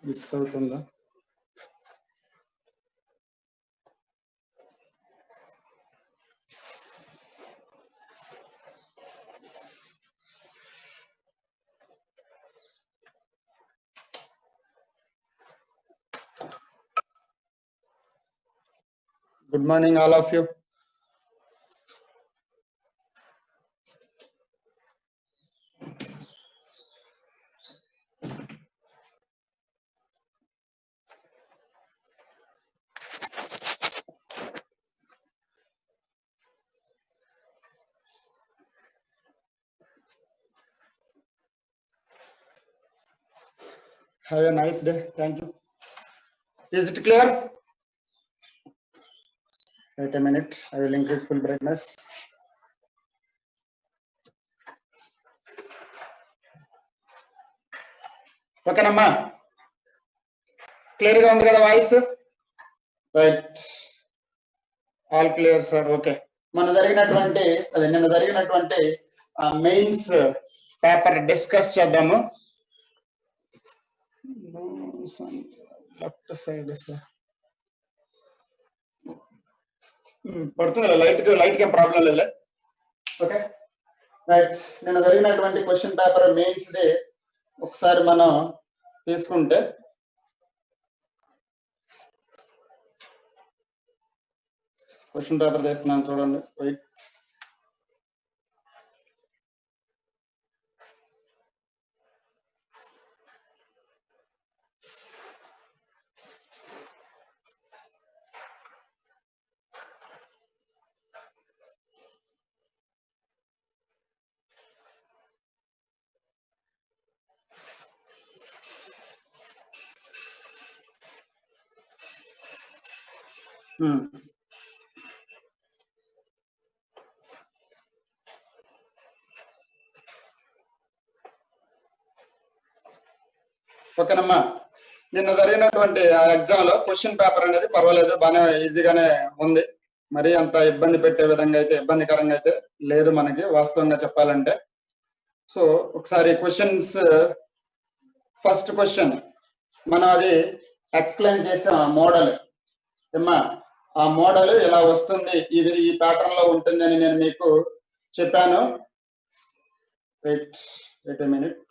Miss అవుతుందా? Good morning, all of you. Have a nice day. Thank you. Is it clear? Wait a minute. I will increase full brightness. ఓకేనమ్మా, క్లియర్గా ఉంది కదా voice? Right, all clear sir. Okay, నిన్న జరిగినటువంటి mains paper discuss చేద్దాము. Left side sir పడుతుంది, light ఏం problem లేదు. ఓకే రైట్, నిన్న జరిగినటువంటి క్వశ్చన్ పేపర్ మెయిన్స్ ది ఒకసారి మనం తీసుకుంటే క్వశ్చన్ పేపర్ తీస్తున్నాను చూడండి. రైట్, ఓకేనమ్మా. నిన్న జరిగినటువంటి ఆ ఎగ్జామ్ లో క్వశ్చన్ పేపర్ అనేది పర్వాలేదు, బాగానే ఈజీగానే ఉంది. మరి అంత ఇబ్బంది పెట్టే విధంగా అయితే, ఇబ్బందికరంగా అయితే లేదు మనకి, వాస్తవంగా చెప్పాలంటే. సో ఒకసారి క్వశ్చన్స్, ఫస్ట్ క్వశ్చన్ మనం అది ఎక్స్ప్లెయిన్ చేసాం. ఆ మోడల్ ఏమ్మా, ఆ మోడల్ ఇలా వస్తుంది, ఇది ఈ ప్యాటర్న్ లో ఉంటుంది అని నేను మీకు చెప్పాను. Wait a minute.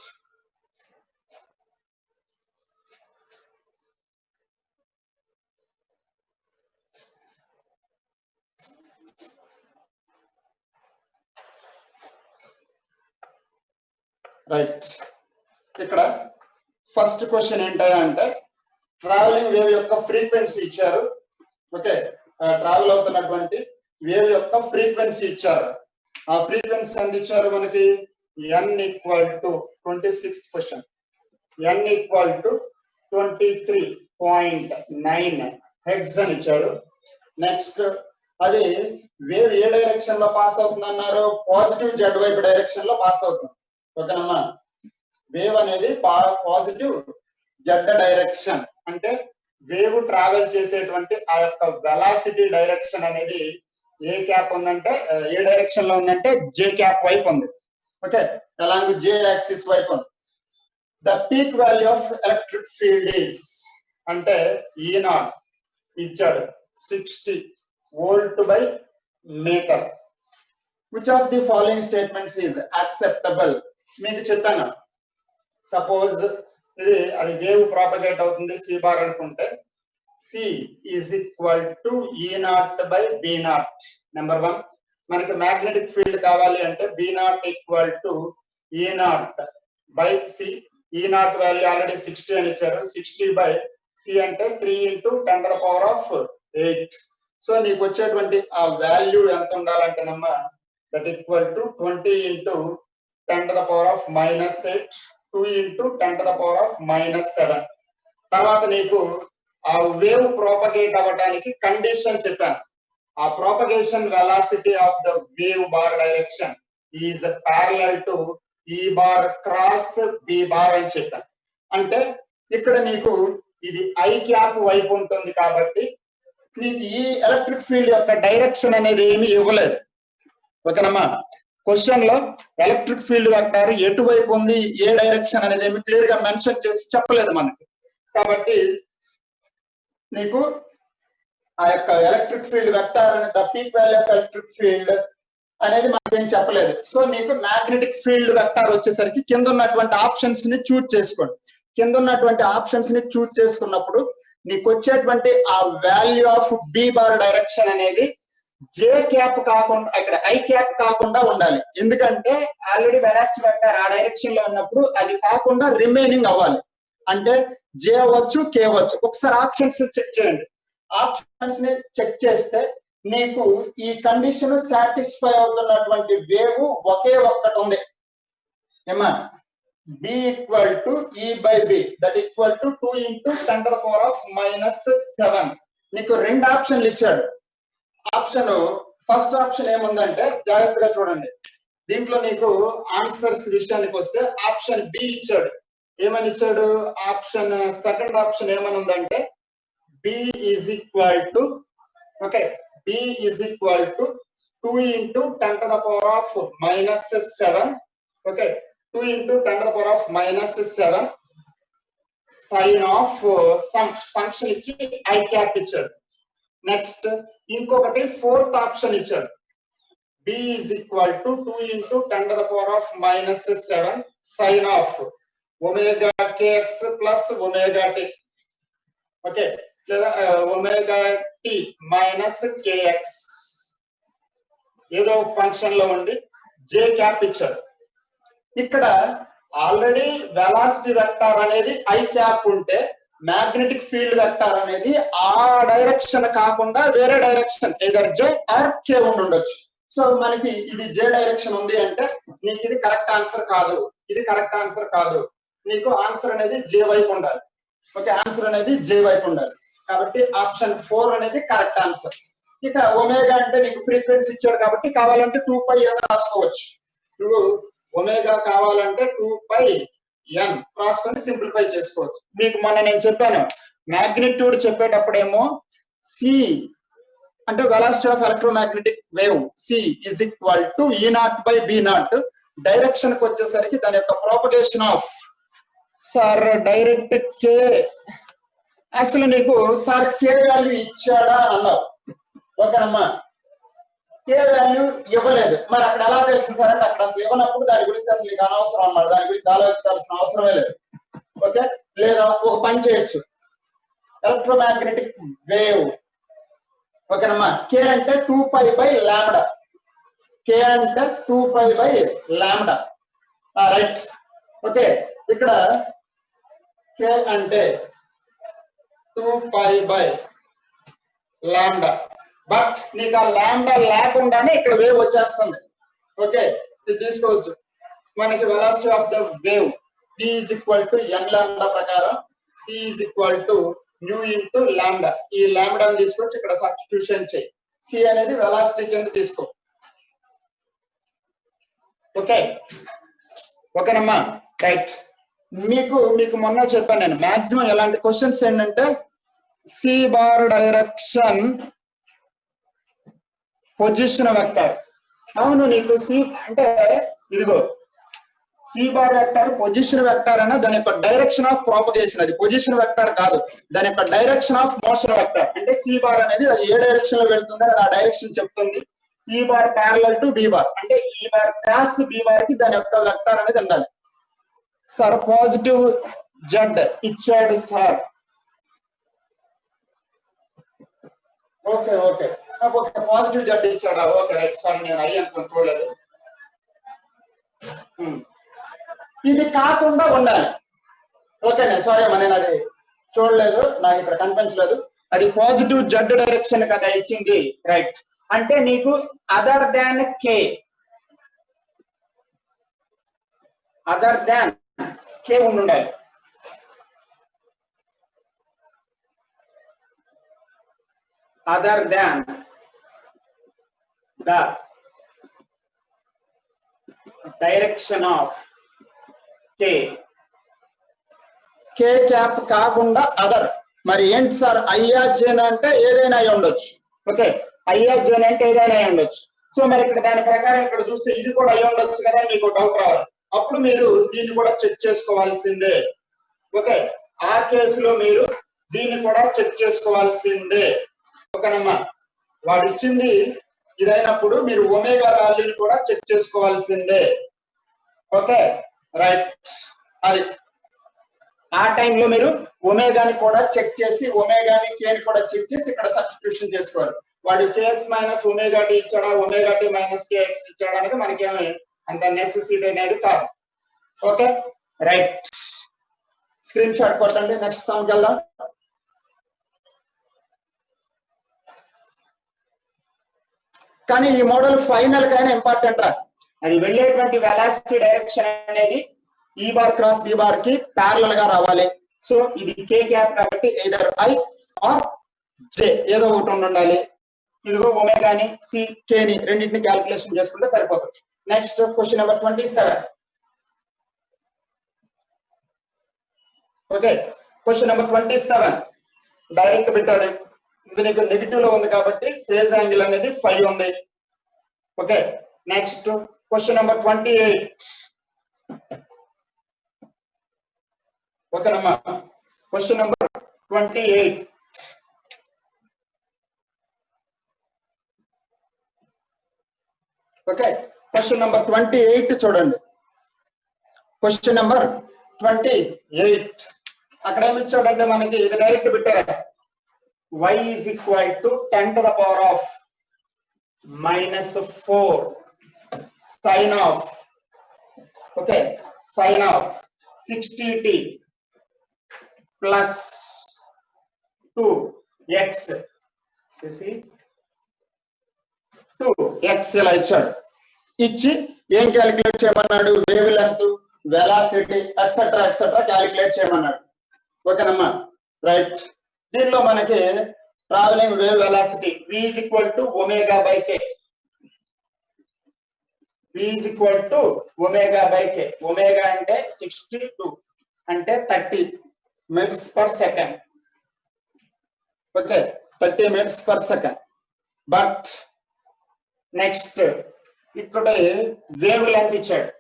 రైట్, ఇక్కడ ఫస్ట్ క్వశ్చన్ ఏంటంటే ట్రావెలింగ్ వేవ్ యొక్క ఫ్రీక్వెన్సీ ఇచ్చారు. ఓకే, ట్రావెల్ అవుతున్నటువంటి వేవ్ యొక్క ఫ్రీక్వెన్సీ ఇచ్చారు. ఆ ఫ్రీక్వెన్సీ ఎంత ఇచ్చారు మనకి? n equal to 26th question, n equal to 23.9 hertz అని ఇచ్చారు. నెక్స్ట్, అది వేవ్ ఏ డైరెక్షన్ లో పాస్ అవుతుంది అన్నారు? పాజిటివ్ జెడ్ వైపు డైరెక్షన్ లో పాస్ అవుతుంది. ఓకేనమ్మా, వేవ్ అనేది పాజిటివ్ జెడ్ డైరెక్షన్ అంటే వేవ్ ట్రావెల్ చేసేటువంటి ఆ యొక్క వెలాసిటీ డైరెక్షన్ అనేది ఏ క్యాప్ ఉందంటే, ఏ డైరెక్షన్ లో ఉందంటే జే క్యాప్ వైపు ఉంది. ఓకే, అలాంగ్ జే యాక్సిస్ వైపు ఉంది. The peak value of electric field is అంటే E0 ఇచ్చాడు 60 volt by metre. Which of the following statements is acceptable? మీకు చెప్పాను, సపోజ్ ఇది అది వేవ్ ప్రాపగేట్ అవుతుంది సి బార్ అనుకుంటే, C is equal to E0 by B0. Number 1. మనకి magnetic field కావాలి అంటే B0 equal to E0 by C. E0 value already 60 అని ఇచ్చారు. 60 బై సి అంటే 3 × 10⁸. సో నీకు వచ్చేటువంటి ఆ వాల్యూ ఎంత ఉండాలంటేనమ్మా, దట్ ఈక్వల్ టు 20 × 10⁻⁻8, 2 × 10⁻⁻7. తర్వాత నీకు ఆ వేవ్ ప్రోపగేట్ అవ్వడానికి కండిషన్ చెప్పాను. ఆ propagation velocity of the wave bar direction is parallel to ఈ బార్ క్రాస్ బి బార్ అని చెప్పాను. అంటే ఇక్కడ నీకు ఇది ఐ క్యాప్ వైపు ఉంటుంది కాబట్టి నీకు ఈ ఎలక్ట్రిక్ ఫీల్డ్ యొక్క డైరెక్షన్ అనేది ఏమీ ఇవ్వలేదు. ఓకేనమ్మా, క్వశ్చన్ లో ఎలక్ట్రిక్ ఫీల్డ్ వెక్టార్ ఎటువైపు ఉంది, ఏ డైరెక్షన్ అనేది ఏమి క్లియర్ గా మెన్షన్ చేసి చెప్పలేదు మనకి. కాబట్టి నీకు ఆ యొక్క ఎలక్ట్రిక్ ఫీల్డ్ వెక్టార్ అనే the peak value of electric field అనేది మనకేం చెప్పలేదు. సో నీకు మ్యాగ్నెటిక్ ఫీల్డ్ వెక్టార్ వచ్చేసరికి కింద ఉన్నటువంటి ఆప్షన్స్ ని చూజ్ చేసుకోండి. కింద ఉన్నటువంటి ఆప్షన్స్ ని చూజ్ చేసుకున్నప్పుడు నీకు వచ్చేటువంటి ఆ value of B bar direction అనేది జే క్యాప్ కాకుండా ఇక్కడ ఐ క్యాప్ కాకుండా ఉండాలి. ఎందుకంటే ఆల్రెడీ వెలాసిటీ వెక్టార్ ఆ డైరెక్షన్ లో ఉన్నప్పుడు అది కాకుండా రిమైనింగ్ అవ్వాలి. అంటే జే అవ్వచ్చు, కే అవ్వచ్చు. ఒకసారి ఆప్షన్స్ చెక్ చేయండి. ఆప్షన్స్ ని చెక్ చేస్తే నీకు ఈ కండిషన్ సాటిస్ఫై అవుతున్నటువంటి వేవ్ ఒకే ఒక్కటి ఉంది. ఏమా B equal to E by B that equal to 2 × 10⁻⁻7. నీకు రెండు ఆప్షన్లు ఇచ్చాడు. ఆప్షన్ ఫస్ట్ ఆప్షన్ ఏముందంటే జాగ్రత్తగా చూడండి. దీంట్లో నీకు ఆన్సర్స్ విషయానికి వస్తే ఆప్షన్ బి ఇచ్చాడు. ఏమని ఇచ్చాడు? ఆప్షన్ సెకండ్ ఆప్షన్ ఏమని ఉందంటే B is equal to okay B is equal to 2 × 10⁻⁻7 okay 2 × 10⁻⁻7 sine of some function ఇచ్చి ఐ క్యాప్ ఇచ్చాడు. నెక్స్ట్ ఇంకొకటి ఫోర్త్ ఆప్షన్ ఇచ్చాడు. B is equal to 2 × 10⁻⁻7 sine of omega K X plus omega T okay లేదా omega T minus K X ఏదో ఒక function లో ఉండి J cap ఇచ్చాడు. ఇక్కడ ఆల్రెడీ వెలాసిటీ వెక్టార్ అనేది ఐ క్యాప్ ఉంటే మ్యాగ్నెటిక్ ఫీల్డ్ వెక్టార్ అనేది ఆ డైరెక్షన్ కాకుండా వేరే డైరెక్షన్ ఏదర్ జే ఆర్ కే ఉండొచ్చు. సో మనకి ఇది జే డైరెక్షన్ ఉంది అంటే నీకు ఇది కరెక్ట్ ఆన్సర్ కాదు, ఇది కరెక్ట్ ఆన్సర్ కాదు. నీకు ఆన్సర్ అనేది జే వైపు ఉండాలి. ఓకే ఆన్సర్ అనేది జే వైపు ఉండాలి. కాబట్టి ఆప్షన్ 4 అనేది కరెక్ట్ ఆన్సర్. ఇక ఒమేగా అంటే నీకు ఫ్రీక్వెన్సీ ఇచ్చాడు కాబట్టి కావాలంటే 2π అని రాసుకోవచ్చు. నువ్వు ఒమేగా కావాలంటే 2πn రాసుకొని సింప్లిఫై చేసుకోవచ్చు. మీకు మొన్న నేను చెప్పాను మ్యాగ్నిట్యూడ్ చెప్పేటప్పుడేమో సి అంటే velocity of electromagnetic wave C is equal to E0/B0. Direction కి వచ్చేసరికి దాని యొక్క propagation of sir direct K. అసలు నీకు సార్ కే వాల్యూ ఇచ్చాడా అన్నావు. ఓకేనమ్మా కే వాల్యూ ఇవ్వలేదు. మరి అక్కడ ఎలా తెలుసు సార్ అంటే అక్కడ అసలు ఇవ్వనప్పుడు దాని గురించి అసలు నీకు అనవసరం అన్నమాట. దాని గురించి ఆలోచించాల్సిన అవసరమే లేదు. ఓకే లేదా ఒక పని చేయొచ్చు. ఎలక్ట్రోమాగ్నెటిక్ వేవ్ ఓకేనమ్మా కే అంటే 2π/λ. కే అంటే 2π/λ రైట్. ఓకే ఇక్కడ కే అంటే 2π/λ. బట్ నీకు ఆ లాండా లేకుండానే ఇక్కడ వేవ్ వచ్చేస్తుంది. ఓకే ఇది తీసుకోవచ్చు. మనకి velocity of the wave p is equal to n lambda ప్రకారం c is equal to nu into lambda. ఈ లాండాని తీసుకొచ్చి ఇక్కడ సబ్స్టిట్యూషన్ చేయి. c అనేది వెలాసిటీ కింద తీసుకో. ఓకే ఓకేనమ్మా రైట్. మీకు మొన్న చెప్పాను నేను మాక్సిమం ఎలాంటి క్వశ్చన్స్ ఏంటంటే C bar direction position vector. అవును నీకు సి అంటే ఇదిగో C bar vector position vector అన్న దాని యొక్క డైరెక్షన్ ఆఫ్ ప్రాపగేషన్. అది పొజిషన్ వెక్టర్ కాదు, దాని యొక్క డైరెక్షన్ ఆఫ్ మోషన్ వెక్టర్. అంటే సి బార్ అనేది అది ఏ డైరెక్షన్ లో వెళ్తుందో అది ఆ డైరెక్షన్ చెప్తుంది. ఈ bar parallel to be bar అంటే ఈ బార్ క్రాస్ బి బార్ కి దాని యొక్క వెక్టర్ అనేది ఉండాలి. సార్ పాజిటివ్ జెడ్ ఇచ్చాడు sir. Okay okay okay positive Z ఇచ్చాడా? Okay right. సార్ నేను ఐ అనుకుని చూడలేదు. ఇది కాకుండా ఉండాలి. ఓకేనా సారీ అమ్మా నేను అది చూడలేదు, నాకు ఇక్కడ కనిపించలేదు. అది పాజిటివ్ జెడ్ డైరెక్షన్ కదా ఇచ్చింది రైట్. అంటే నీకు అదర్ దాన్ కే, అదర్ దాన్ కే ఉండాలి. Other than the direction of K. K cap కాకుండా అదర్. మరి ఏంటి సార్ ఐఆర్జేన్ అంటే ఏదైనా అయి ఉండొచ్చు. ఓకే ఐఆర్జేన్ అంటే ఏదైనా అయి ఉండొచ్చు. సో మరి ఇక్కడ దాని ప్రకారం ఇక్కడ చూస్తే ఇది కూడా అయి ఉండొచ్చు కదా మీకు డౌట్ రావాలి. అప్పుడు మీరు దీన్ని కూడా చెక్ చేసుకోవాల్సిందే. ఓకే ఆ కేసులో మీరు దీన్ని కూడా చెక్ చేసుకోవాల్సిందే. ఓకేనమ్మా, వాడు ఇచ్చింది ఇదైనప్పుడు మీరు ఒమేగా వాల్యూని కూడా చెక్ చేసుకోవాల్సిందే. Okay right. అది ఆ టైంలో మీరు ఒమేగాని కూడా చెక్ చేసి ఒమేగాని కేని కూడా చెక్ చేసి ఇక్కడ సబ్స్టిట్యూషన్ చేసుకోవాలి. వాడు కేఎక్స్ మైనస్ ఒమేగా టీ ఇచ్చాడా ఒమేగా టీ మైనస్ కేఎక్స్ ఇచ్చాడా అనేది మనకేమి అంత నెసెసిటీ అనేది కాదు. ఓకే రైట్, స్క్రీన్ షాట్ కొట్టండి. నెక్స్ట్ సమ్కి వెళ్దాం. కానీ ఈ మోడల్ ఫైనల్ గానే ఇంపార్టెంట్ రా. అది వెళ్ళేటువంటి వెలాసిటీ డైరెక్షన్ అనేది ఈ బార్ క్రాస్ బి బార్ కి ప్యారలల్ గా రావాలి. సో ఇది కే గ్యాప్ కాబట్టి ఎయిదర్ ఐ ఆర్ జే ఏదో ఒకటి ఉండాలి. ఇదిగో ఒమేగాని సి కేని రెండింటిని క్యాలిక్యులేషన్ చేసుకుంటే సరిపోతుంది. Next question number 27. Okay, question number 27 direct పెట్టాలి. ఇది నీకు నెగిటివ్ లో ఉంది కాబట్టి ఫేజ్ యాంగిల్ అనేది 5 ఉంది. Okay next question number 28. ఓకేనమ్మా, question number 28. Okay, question number 28 చూడండి. క్వశ్చన్ నెంబర్ 28 అక్కడ ఏమి ఇచ్చాడంటే మనకి ఇది డైరెక్ట్ పెట్టారా, y is equal to 10 to the power of minus 4 sin of, okay, sin of 60t plus 2x, see 2x ఇలా ఇచ్చాడు. ఇచ్చి ఏం క్యాలిక్యులేట్ చేయమన్నాడు, wave length velocity etcetera etcetera calculate చేయమన్నాడు. ఓకేనమ్మా రైట్. దీనిలో మనకి travelling wave velocity v is equal to omega by k, v is equal to omega by k. omega అంటే 62 అంటే 30 meters per second. Okay 30 meters per second. But next ఇక్కడ wave length ఇచ్చాడు,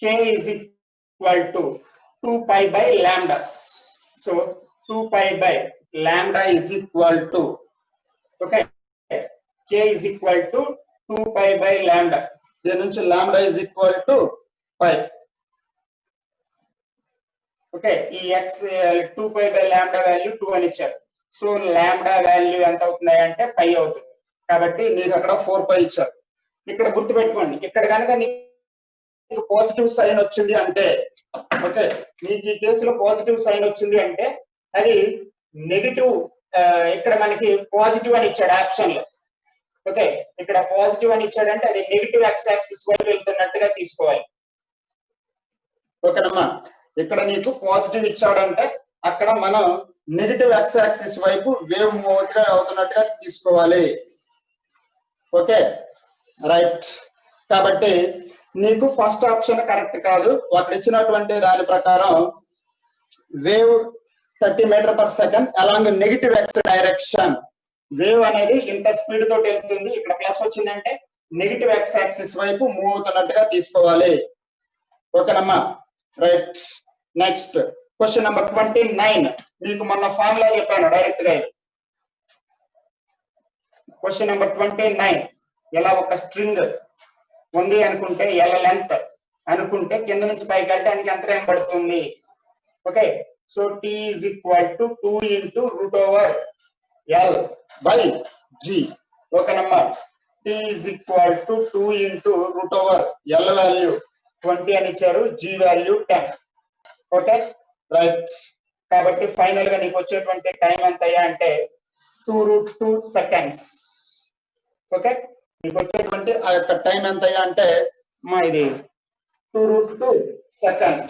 k is equal to 2 pi by lambda. So 2 pi by lambda is equal to, okay, k is equal to 2 pi by lambda. దీని నుంచి lambda is equal to pi. Okay ఈ x 2 pi by lambda value 2 అని ఇచ్చారు. So lambda value ఎంత అవుతుంది అంటే pi అవుతుంది. కాబట్టి నీకు అక్కడ 4 pi ఇచ్చారు. ఇక్కడ గుర్తుపెట్టుకోండి, ఇక్కడ కనుక నీకు పాజిటివ్ సైన్ వచ్చింది అంటే, ఓకే నీకు ఈ కేసులో పాజిటివ్ సైన్ వచ్చింది అంటే అది నెగిటివ్, ఇక్కడ మనకి పాజిటివ్ అని ఇచ్చాడు ఆప్షన్ లో. ఓకే ఇక్కడ పాజిటివ్ అని ఇచ్చాడంటే అది నెగిటివ్ ఎక్స్ యాక్సిస్ వైపు వెళ్తున్నట్టుగా తీసుకోవాలి. ఓకేనమ్మా, ఇక్కడ నీకు పాజిటివ్ ఇచ్చాడంటే అక్కడ మనం నెగిటివ్ ఎక్స్ యాక్సిస్ వైపు వేవ్ మూవ్ అవుతున్నట్టుగా తీసుకోవాలి. Okay right. కాబట్టి నీకు ఫస్ట్ ఆప్షన్ కరెక్ట్ కాదు. అక్కడ ఇచ్చినటువంటి దాని ప్రకారం wave 30 meter per second along negative X direction. Wave అనేది ఇంత స్పీడ్ తోటి వెళ్తుంది, ఇక్కడ ప్లస్ వచ్చిందంటే నెగిటివ్ ఎక్స్ యాక్సిస్ వైపు మూవ్ అవుతున్నట్టుగా తీసుకోవాలి. ఓకేనమ్మా రైట్. Next question number 29. మీకు మొన్న ఫార్ములా చెప్పాను డైరెక్ట్ గా. క్వశ్చన్ నెంబర్ 29 ఇలా ఒక స్ట్రింగ్ ఉంది అనుకుంటే ఎల్ లెంత్ అనుకుంటే కింద నుంచి పైకి వెళ్ళడానికి ఎంత టైం పడుతుంది. Okay so t is equal to 2 into root over L by G. ఓకేనమ్మా, t is equal to 2 into root over L value 20 అని ఇచ్చారు, G వాల్యూ 10. Okay right. కాబట్టి ఫైనల్ గా నీకు వచ్చేటువంటి టైం ఎంత అయ్యా అంటే 2√2 seconds. ఓకే నీకు వచ్చేటువంటి ఆ యొక్క టైం ఎంత అయ్యా అంటే మా ఇది 2√2 seconds.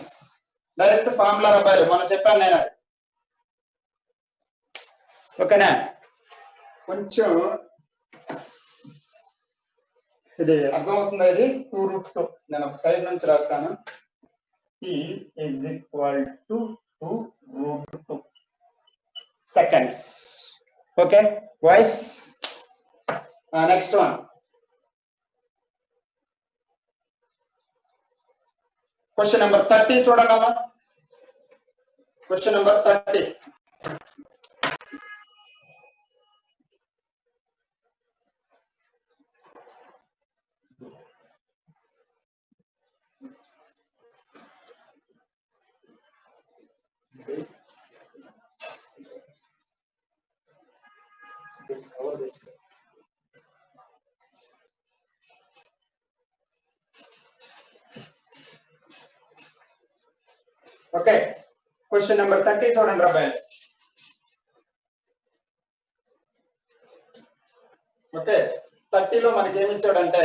డైరెక్ట్ ఫార్ములా రాబాలి, మనం చెప్పాను నేను. ఓకేనా, కొంచెం ఇది అర్థమవుతుంది. ఇది 2√2 నేను ఒక సైడ్ నుంచి రాస్తాను. t is equal to 2√2 seconds. Okay voice. Next one question number 30 చూడండి అమ్మా. Question number 30. Okay. Question number 30 చూడండి రాబాయ్. ఓకే 30లో మనకి ఏమి ఇచ్చాడంటే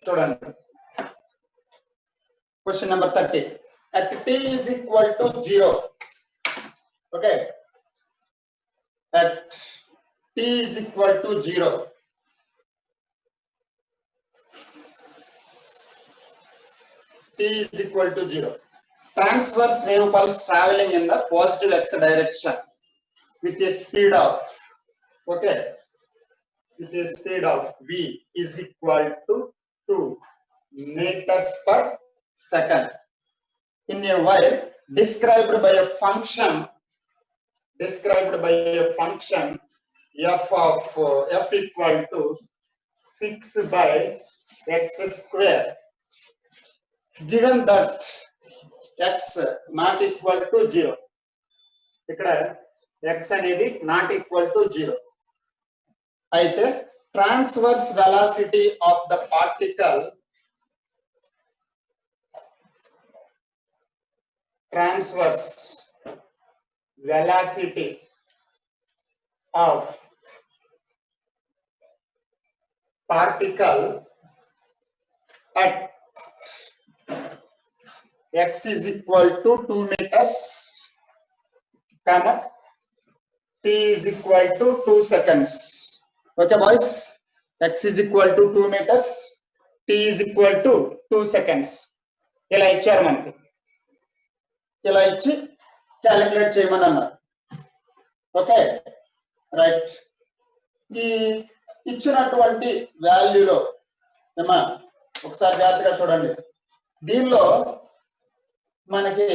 చూడండి. Question number 30. At t is equal to 0. Okay. At t is equal to 0. T is equal to 0. Transverse wave pulse traveling in the positive x direction with a speed of, okay, with a speed of v is equal to 2 meters per second in a wire described by a function f of f equal to 6 by x square. Given that x not equal to 0, ఇక్కడ x అనేది not equal to 0 అయితే transverse velocity of the particle at x is equal to 2 meters, comma t is equal to 2 seconds. Okay boys, x is equal to 2 meters, t is equal to 2 seconds. ఇలా ఇచ్చారు మనకి, ఇలా ఇచ్చి calculate చేయమని అన్నారు. Okay right. ఈ ఇచ్చినటువంటి వాల్యూలో ఏమా ఒకసారి జాగ్రత్తగా చూడండి. దీనిలో మనకి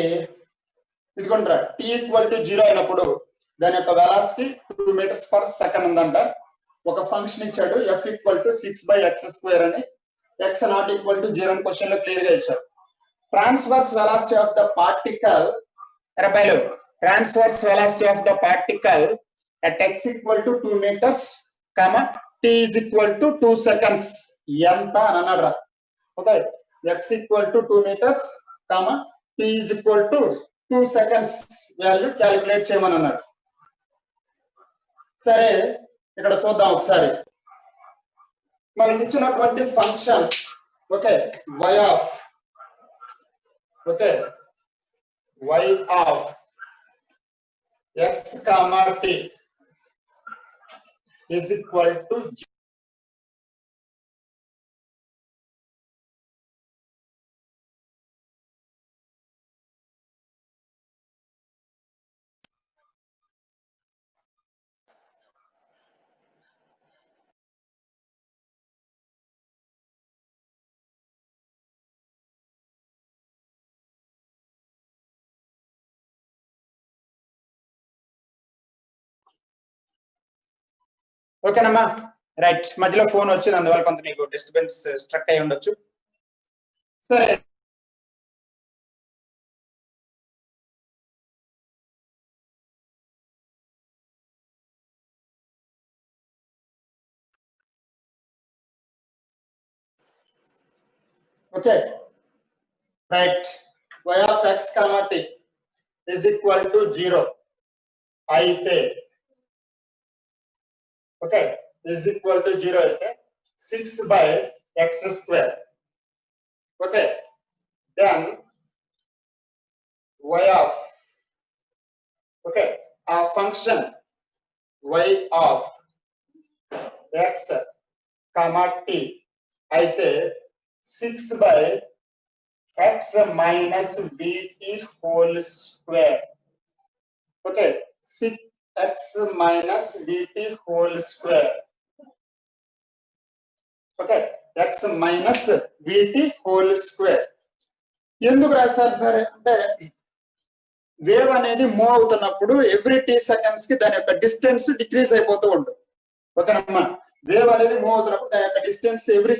ఇదిగోండ్రా టీ ఈక్వల్ టు 0 అయినప్పుడు దాని యొక్క వెలాసిటీ 2 meters per second ఉందంట. ఒక ఫంక్షన్ ఇచ్చాడు f equal to 6 by x square అని, x నాట్ ఈక్వల్ టు 0 అని క్వశ్చన్ లో క్లియర్ గా ఇచ్చారు. Transverse velocity of the particle రబాయిలు transverse velocity of the particle at x equal to 2 meters, t is equal to 2 seconds ఎంత అని అన్నాడు రా. Okay x equal to 2 meters, t is equal to 2 seconds value calculate చేయమని అన్నాడు. సరే ఇక్కడ చూద్దాం ఒకసారి. మనకి ఇచ్చినటువంటి function okay y of x, t is equal to ఓకేనమ్మా రైట్. మధ్యలో ఫోన్ వచ్చింది, అందువల్ల కొంత మీకు డిస్టర్బెన్స్ స్ట్రక్ అయి ఉండొచ్చు. సరే okay right. y of x, t is equal to 0 అయితే ఓకే is equal to 0 అయితే 6 by x square. Okay then y of ఆ function y of x, t అయితే 6 by x minus vt whole square. Okay, 6x minus vt whole square. Okay, x minus vt whole square. ఎందుకు రాశారు sir అంటే wave అనేది move అవుతున్నప్పుడు every T seconds కి దాని యొక్క డిస్టెన్స్ డిక్రీజ్ అయిపోతూ ఉంటుంది. ఓకేనమ్మా, వేవ్ అనేది మూవ్ అవుతున్నప్పుడు దాని యొక్క డిస్టెన్స్ ఎవ్రీ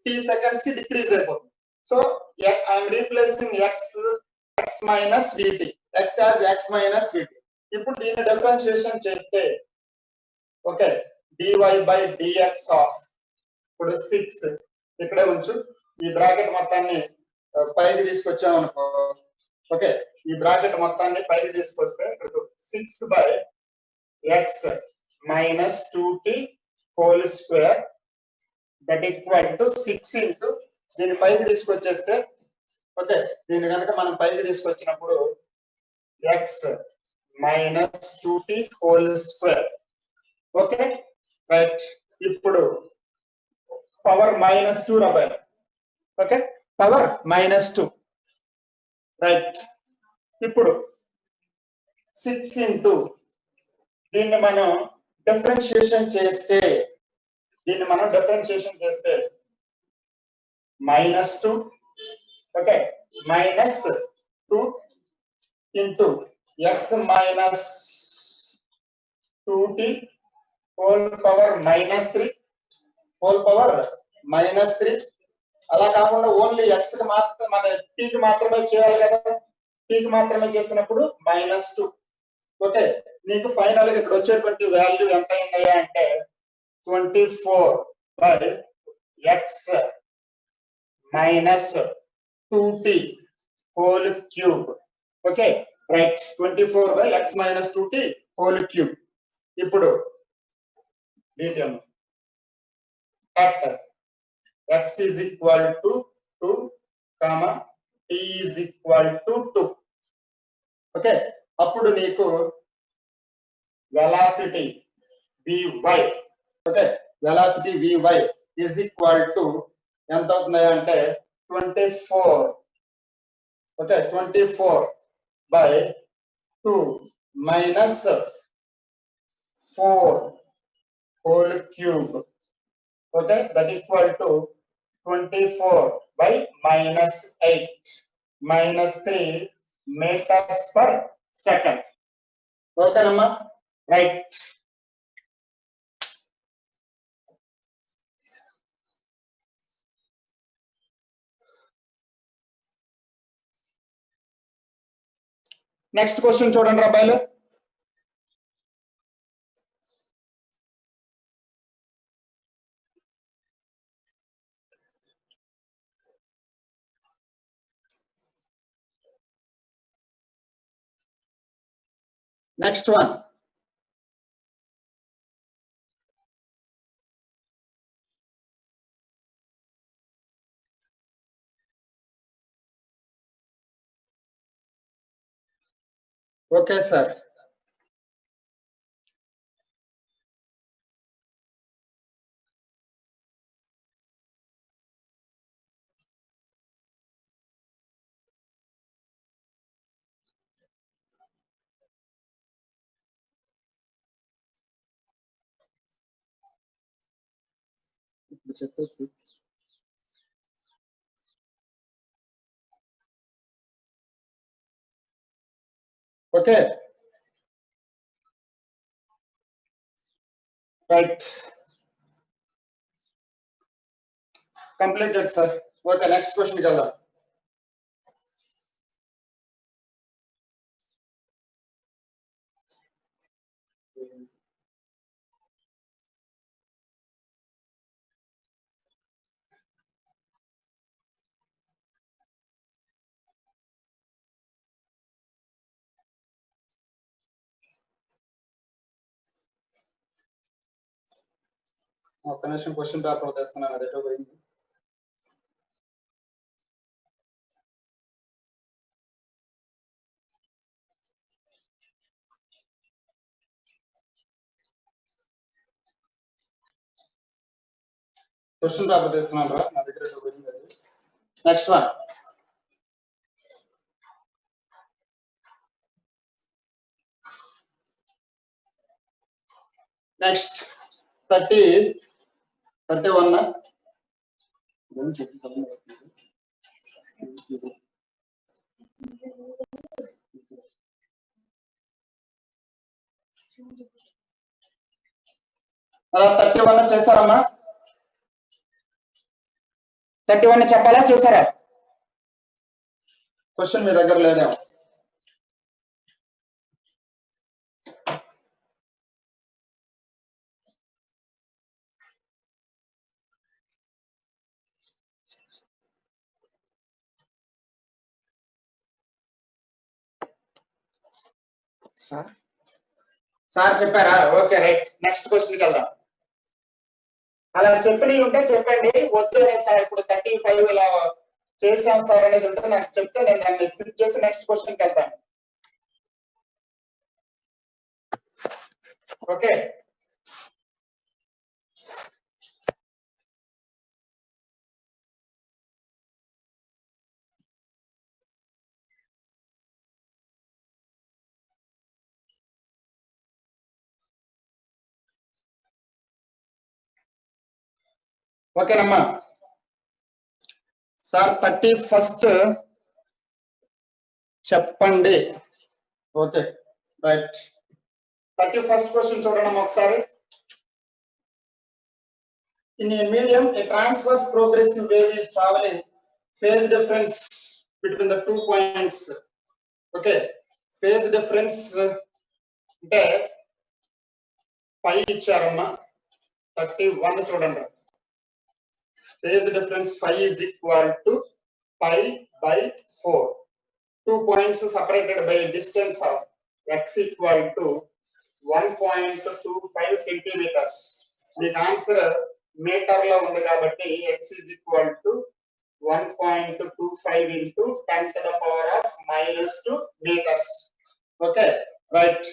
టీ సెకండ్స్ కి డిక్రీజ్ అయిపోతుంది. So I'm replacing X minus VT, X as X minus VT. ఇప్పుడు దీన్ని డిఫరెన్షియేషన్ చేస్తే okay, dy by dx of, ఇప్పుడు 6 ఇక్కడే ఉంచు, ఈ బ్రాకెట్ మొత్తాన్ని పైకి తీసుకొచ్చాం అనుకో. ఓకే, ఈ బ్రాకెట్ మొత్తాన్ని పైకి తీసుకొస్తే 6 by X minus 2t whole square that equal to 6 into, దీన్ని పైకి తీసుకొచ్చేస్తే ఓకే, దీన్ని కనుక మనం పైకి తీసుకొచ్చినప్పుడు X minus 2t whole square. Okay right, ఇప్పుడు పవర్ -2 రాబాయి. Okay, power -2 right. ఇప్పుడు 6 ఇంటూ దీన్ని మనం డిఫరెన్షియేషన్ చేస్తే -2 okay, -2 into X minus 2t whole power -3 whole power -3. అలా కాకుండా ఓన్లీ ఎక్స్ కి మాత్రం మన టీకి మాత్రమే చేయాలి కదా, టీకి మాత్రమే చేసినప్పుడు -2. ఓకే, నీకు ఫైనల్ గా ఇక్కడ వచ్చేటువంటి వాల్యూ ఎంత అయిందయ్యా అంటే 24 by X minus 2t whole cube. Okay right, 24 by X minus 2t whole cube. ఇప్పుడు at x is equal to 2 comma t is equal to 2. Okay, అప్పుడు నీకు velocity vy, okay, velocity vy is equal to ఎంత అవుతుంది అంటే 24, okay, 24 by 2 minus 4 whole cube. Okay, that equal to 24 by -8 -3 metres per second. ఓకేనమ్మా right. Next question చూడండి అబ్బాయిలు. Next one, okay sir. చెప్పు. Okay right, completed sir. Okay, next question వెళ్దాం. ఒక్క నిమిషం, క్వశ్చన్ పేపర్ తెస్తున్నాను, అది ఎటో పోయింది. క్వశ్చన్ పేపర్ తెస్తున్నాను రా, నా దగ్గర ఎటో పోయింది అది. Next one, next 31. అలా 31 చేశారమ్మా? 31 చెప్పాలా చేశారా? క్వశ్చన్ మీ దగ్గర లేదేమో. సార్ చెప్పారా? ఓకే రైట్, నెక్స్ట్ క్వశ్చన్కి వెళ్దాం. అలా చెప్పినవి ఉంటే చెప్పండి, వద్దు సార్ ఇప్పుడు 35 ఇలా చేసాం సార్ అనేది ఉంటే నాకు చెప్తే నేను దాన్ని స్కిప్ చేసి నెక్స్ట్ క్వశ్చన్కి వెళ్తాను. ఓకే, ఓకేనమ్మా. సార్ 31 చెప్పండి. ఓకే రైట్, 31 క్వశ్చన్ చూడండి ఒకసారి. In a medium, a transverse progressive wave is traveling. Phase difference between the 2 points. Okay, phase difference అంటే పై ఇచ్చారమ్మా. 31 చూడండి. Phase difference phi is equal to pi by 4. 2 points separated by a distance of x equal to 1.25 centimeters. The answer meter lo undi kabatti x is equal to 1.25 into 10 to the power of -2 meters. Okay, right.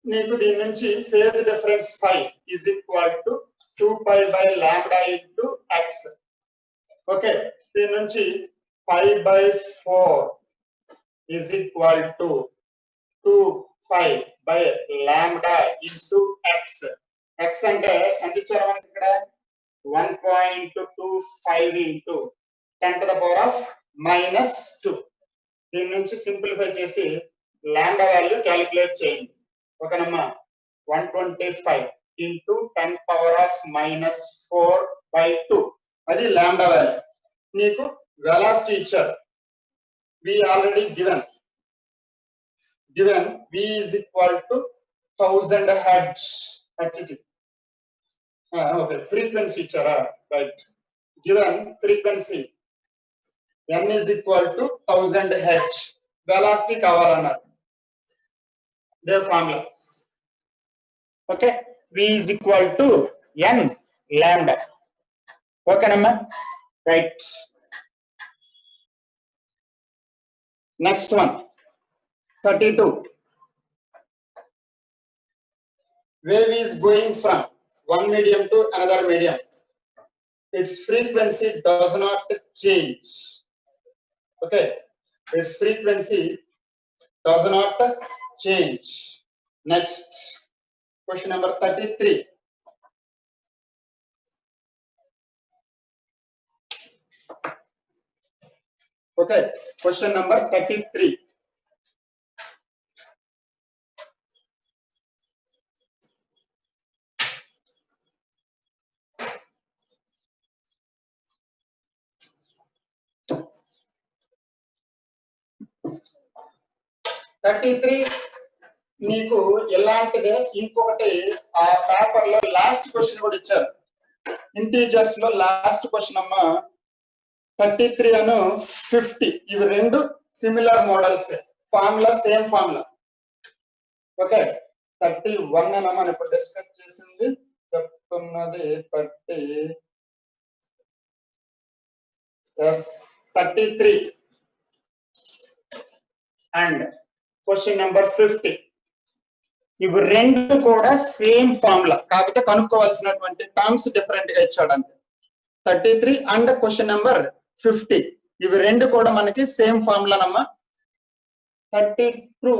నీకు దీని నుంచి phase difference phi is equal to 2 pi by lambda into x. Okay, దీని నుంచి pi by 4 is equal to 2 pi by lambda into x. x అంటే ఎంత ఇచ్చారు మనకి ఇక్కడ? 1.25 into 10 to the power of -2. దీని నుంచి సింప్లిఫై చేసి లాంబ్డా వాల్యూ క్యాలిక్యులేట్ చేయండి. ఓకేనమ్మా, 125 into 10 power of -4/2 అది లాంబ్డా వాల్యూ. నీకు వెలాసిటీ ఇచ్చారు, v already given v is equal to 1000 hertz. Okay, frequency ఇచ్చారా? Right, given frequency n is equal to 1000 hertz. Velocity కావాలన్నారు, the formula. Okay, v is equal to n lambda. ఓకేనమ్మా, right. Next one 32. Wave is going from one medium to another medium. Its frequency does not change. Okay, its frequency does not change. Next, question number 33. Okay, question number 33. నీకు ఎలాంటిదే ఇంకొకటి ఆ paper లో last question కూడా ఇచ్చారు. Integers లో last question అమ్మా 33 అను 50. ఇవి రెండు similar models, formula same formula. Okay, 31 అన్న మనం ఇప్పుడు డిస్కస్ చేసింది చెప్తున్నది 33 అండ్ క్వశ్చన్ నెంబర్ 50. ఇవి రెండు కూడా సేమ్ ఫార్ములా, కాకపోతే కనుక్కోవాల్సినటువంటి టర్మ్స్ డిఫరెంట్ గా ఇచ్చాడు అంతే. 33 అండ్ క్వశ్చన్ నెంబర్ 50 ఇవి రెండు కూడా మనకి సేమ్ ఫార్ములానమ్మా. 32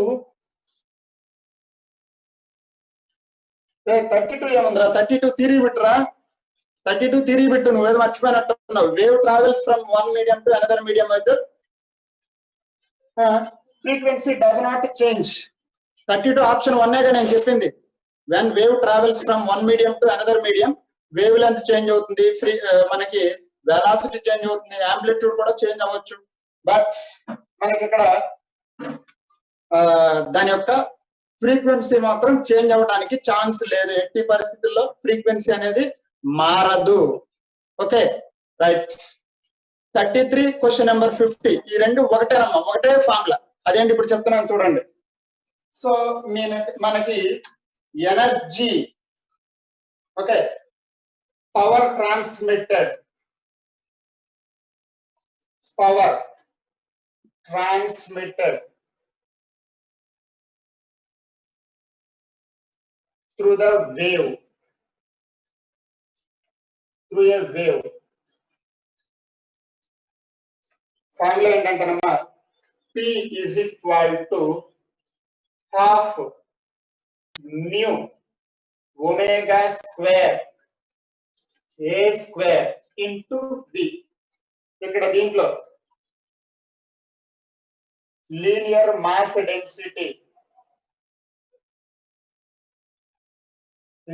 ఏముందిరా, 32 తీరి బిట్రా, 32 తిరిగి పెట్టు, నువ్వేదో మర్చిపోయినట్టున్నావు. Wave travels from one medium to another medium అయితే frequency does not change. 32 option 1 నేను చెప్పింది. When wave travels from one medium to another medium wavelength change అవుతుంది, మనకి వెలాసిటీ చేంజ్ అవుతుంది, యాంప్లిట్యూడ్ కూడా చేంజ్ అవ్వచ్చు. బట్ మనకి ఇక్కడ దాని యొక్క ఫ్రీక్వెన్సీ మాత్రం చేంజ్ అవ్వడానికి ఛాన్స్ లేదు. ఎట్టి పరిస్థితుల్లో ఫ్రీక్వెన్సీ అనేది మారదు. Okay right. 33 question number 50. ఈ రెండు ఒకటేనమ్మా, ఒకటే ఫార్ములా. అదేంటి ఇప్పుడు చెప్తున్నాను చూడండి. సో మనకి energy, okay, power transmitted through a wave. Formula ఏంటంటేనమ్మా, P is equal to half mu omega square a square into V. ఇక్కడ దీంట్లో linear mass density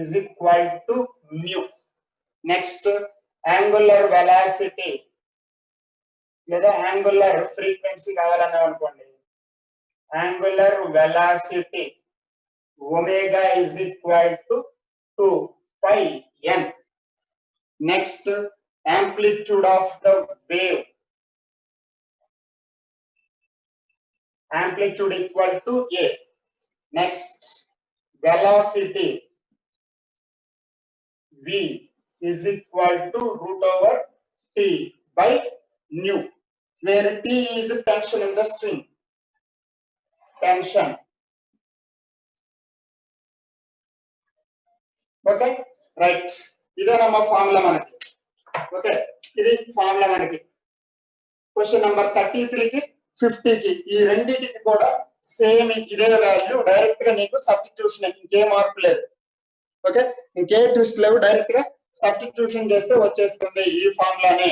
is equal to mu. Next, angular velocity లేదా angular frequency కావాలన్నా అనుకోండి, angular velocity omega is equal to 2πn. Next, amplitude of the wave, amplitude equal to a. Next, velocity v is equal to root over t by nu, where t is tension in the string. Tension. Okay, right. ఇదేనమ్మా formula మనకి. Okay, ఇది formula మనకి. Question number 33 కి 50 కి ఈ రెండింటికి కూడా same ఇదే వాల్యూ. డైరెక్ట్ గా నీకు సబ్స్టిట్యూషన్, ఇంకేం మార్పు లేదు. ఓకే, ఇంకే ట్విస్ట్ లేవు, డైరెక్ట్ గా సబ్స్టిట్యూషన్ చేస్తే వచ్చేస్తుంది ఈ ఫార్ములానే.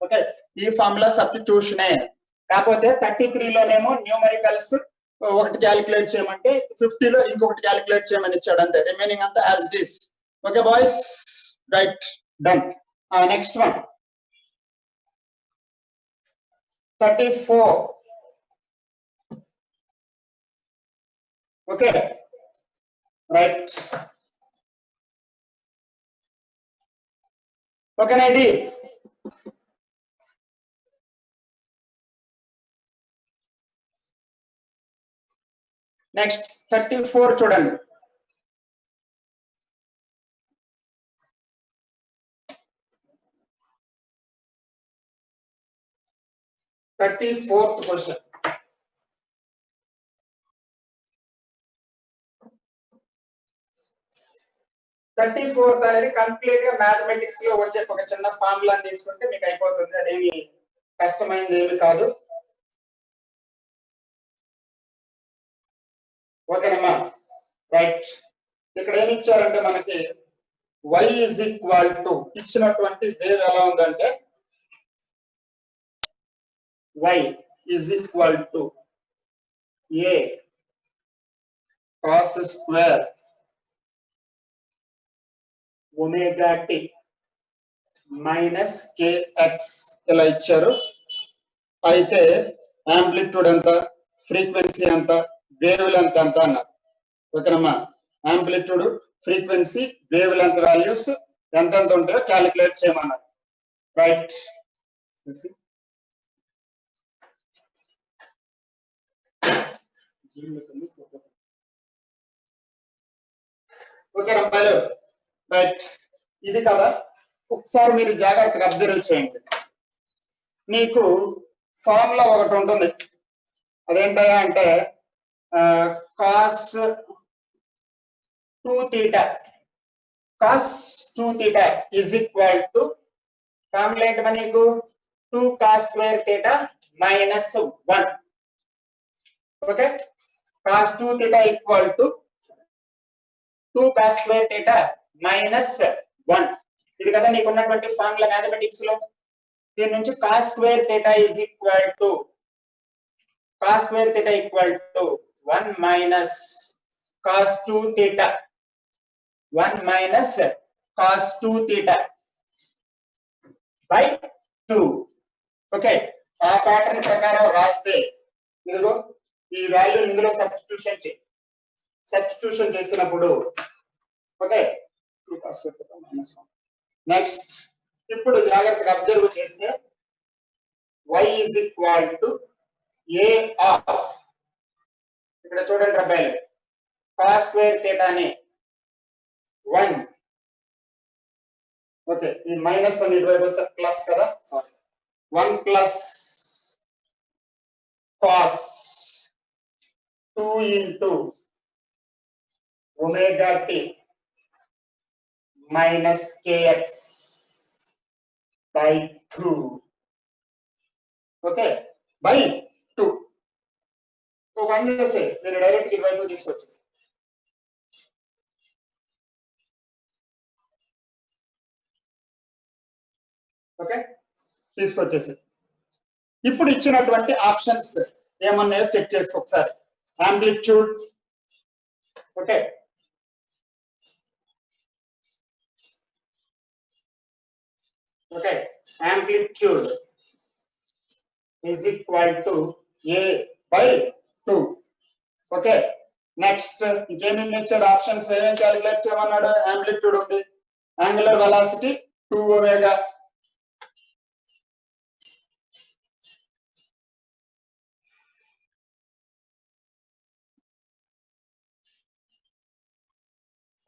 ఓకే, ఈ ఫార్ములా సబ్స్టిట్యూషనే. కాకపోతే 33 లోనేమో న్యూమరికల్స్ ఒకటి క్యాలిక్యులేట్ చేయమంటే 50 లో ఇంకొకటి క్యాలిక్యులేట్ చేయమని ఇచ్చాడు అంతే. రిమైనింగ్ అంతా as it is. Okay boys, right, done. Next one 34. Okay right. ఓకేనా ఇది? నెక్స్ట్ 34 చూడండి. క్వశ్చన్. అనేది కంప్లీట్ గా మ్యాథమెటిక్స్ లో వచ్చే ఒక చిన్న ఫార్ములా తీసుకుంటే మీకు అయిపోతుంది. అదేమి కష్టమైనది ఏమి కాదు. ఓకేనమ్మా, రైట్. ఇక్కడ ఏమి ఇచ్చారంటే మనకి y is equal to, ఇచ్చినటువంటి వేవ్ ఎలా ఉందంటే y is equal to a cos square omega t minus kx ఇలా ఇచ్చారు. అయితే యాంప్లిట్యూడ్ ఎంత, ఫ్రీక్వెన్సీ ఎంత, వేవ్ లెంత్ ఎంత అన్నారు. ఓకేనమ్మా, amplitude, frequency, wave length values ఎంతెంత ఉంటాయో క్యాలిక్యులేట్ చేయమన్నారు. రైట్. ఓకే అమ్మాయిలు, రైట్. ఇది కదా, ఒకసారి మీరు జాగ్రత్తగా అబ్జర్వ్ చేయండి. నీకు ఫార్ములా ఒకటి ఉంటుంది. అదేంటా అంటే cos 2 θ is equal to formula ఏంటి నీకు 2 cos square θ minus 1. Okay, cos 2 θ equal to 2 cos square θ minus 1. ఇది కదా నీకు ఉన్నటువంటి ఫార్ములా మ్యాథమెటిక్స్ లో. దీని నుంచి cos square theta is equal to 1 minus cos 2 theta 1 minus cos 2 theta by 2. Okay, ఆ ప్యాటర్న్ ప్రకారం రాస్తే ఇదిగో ఈ వాల్యూ ఇందులో సబ్స్టిట్యూషన్ చేసినప్పుడు ఓకే నెక్స్ట్ ఇప్పుడు జాగ్రత్తగా అబ్జర్వ్ చేస్తే y is equal to a of ఇక్కడ చూడండి అబ్బాయిలు cos square theta ని 1 ఓకే ఈ మైనస్ అని ఇటువైపు వస్తే ప్లస్ కదా sorry 1 plus cos 2 into omega t minus kx by 2 okay by 2. So one చేసే నేను డైరెక్ట్ ఇటువైపు తీసుకొచ్చేసి ఓకే తీసుకొచ్చేసి ఇప్పుడు ఇచ్చినటువంటి ఆప్షన్స్ ఏమన్నాయో చెక్ చేసుకో ఒకసారి. Amplitude okay okay amplitude is equal to a by 2. Okay next ఇంకేమేమి ఇచ్చాడు ఆప్షన్స్ ఏమేమి క్యాలిక్యులేట్ చేయమన్నాడు. యాంప్లిట్యూడ్ ఉంది, యాంగులర్ వెలాసిటీ 2 ఒమేగా,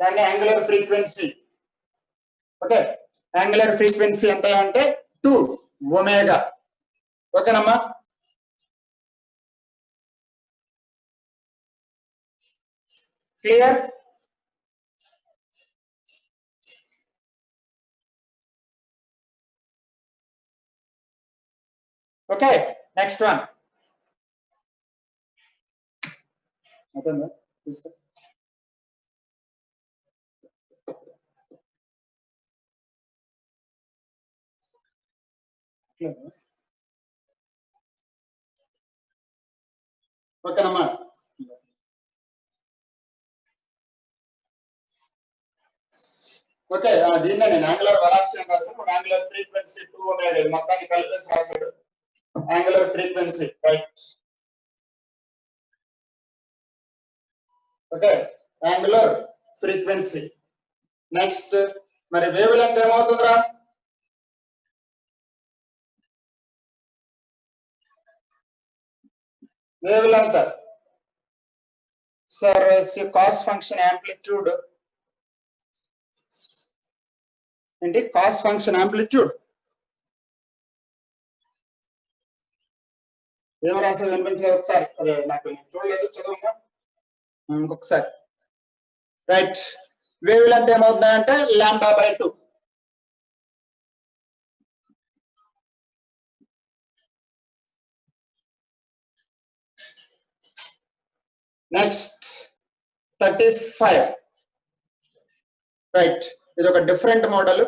దాన్ని angular frequency okay angular frequency ఎంత అంటే 2 ఒమేగా. ఓకేనమ్మా, క్లియర్? ఓకే నెక్స్ట్ వన్ ఓకేనమ్మా. ఓకే దీన్నే నేను యాంగులర్ వెలాసిటీ అని రాశాను, యాంగులర్ ఫ్రీక్వెన్సీ 2 ఒమేగా ఇది మొత్తాన్ని కలిపేసి రాశాడు. Angular frequency right okay angular frequency. Next మరి వేవ్ లెంత్ ఏమవుతుందిరా? Wavelength sir cos function amplitude ఏంటి? కాస్ ఫంక్షన్ యాంప్లిట్యూడ్ ఏం రాశారు వినిపించలేదు ఒకసారి, అదే నాకు చూడలేదు చదువుగా ఇంకొకసారి. రైట్ వేవ్ లెంత్ ఏమవుతుందంటే లాంబ్డా బై 2. నెక్స్ట్ 35 రైట్ ఇది ఒక డిఫరెంట్ మోడల్,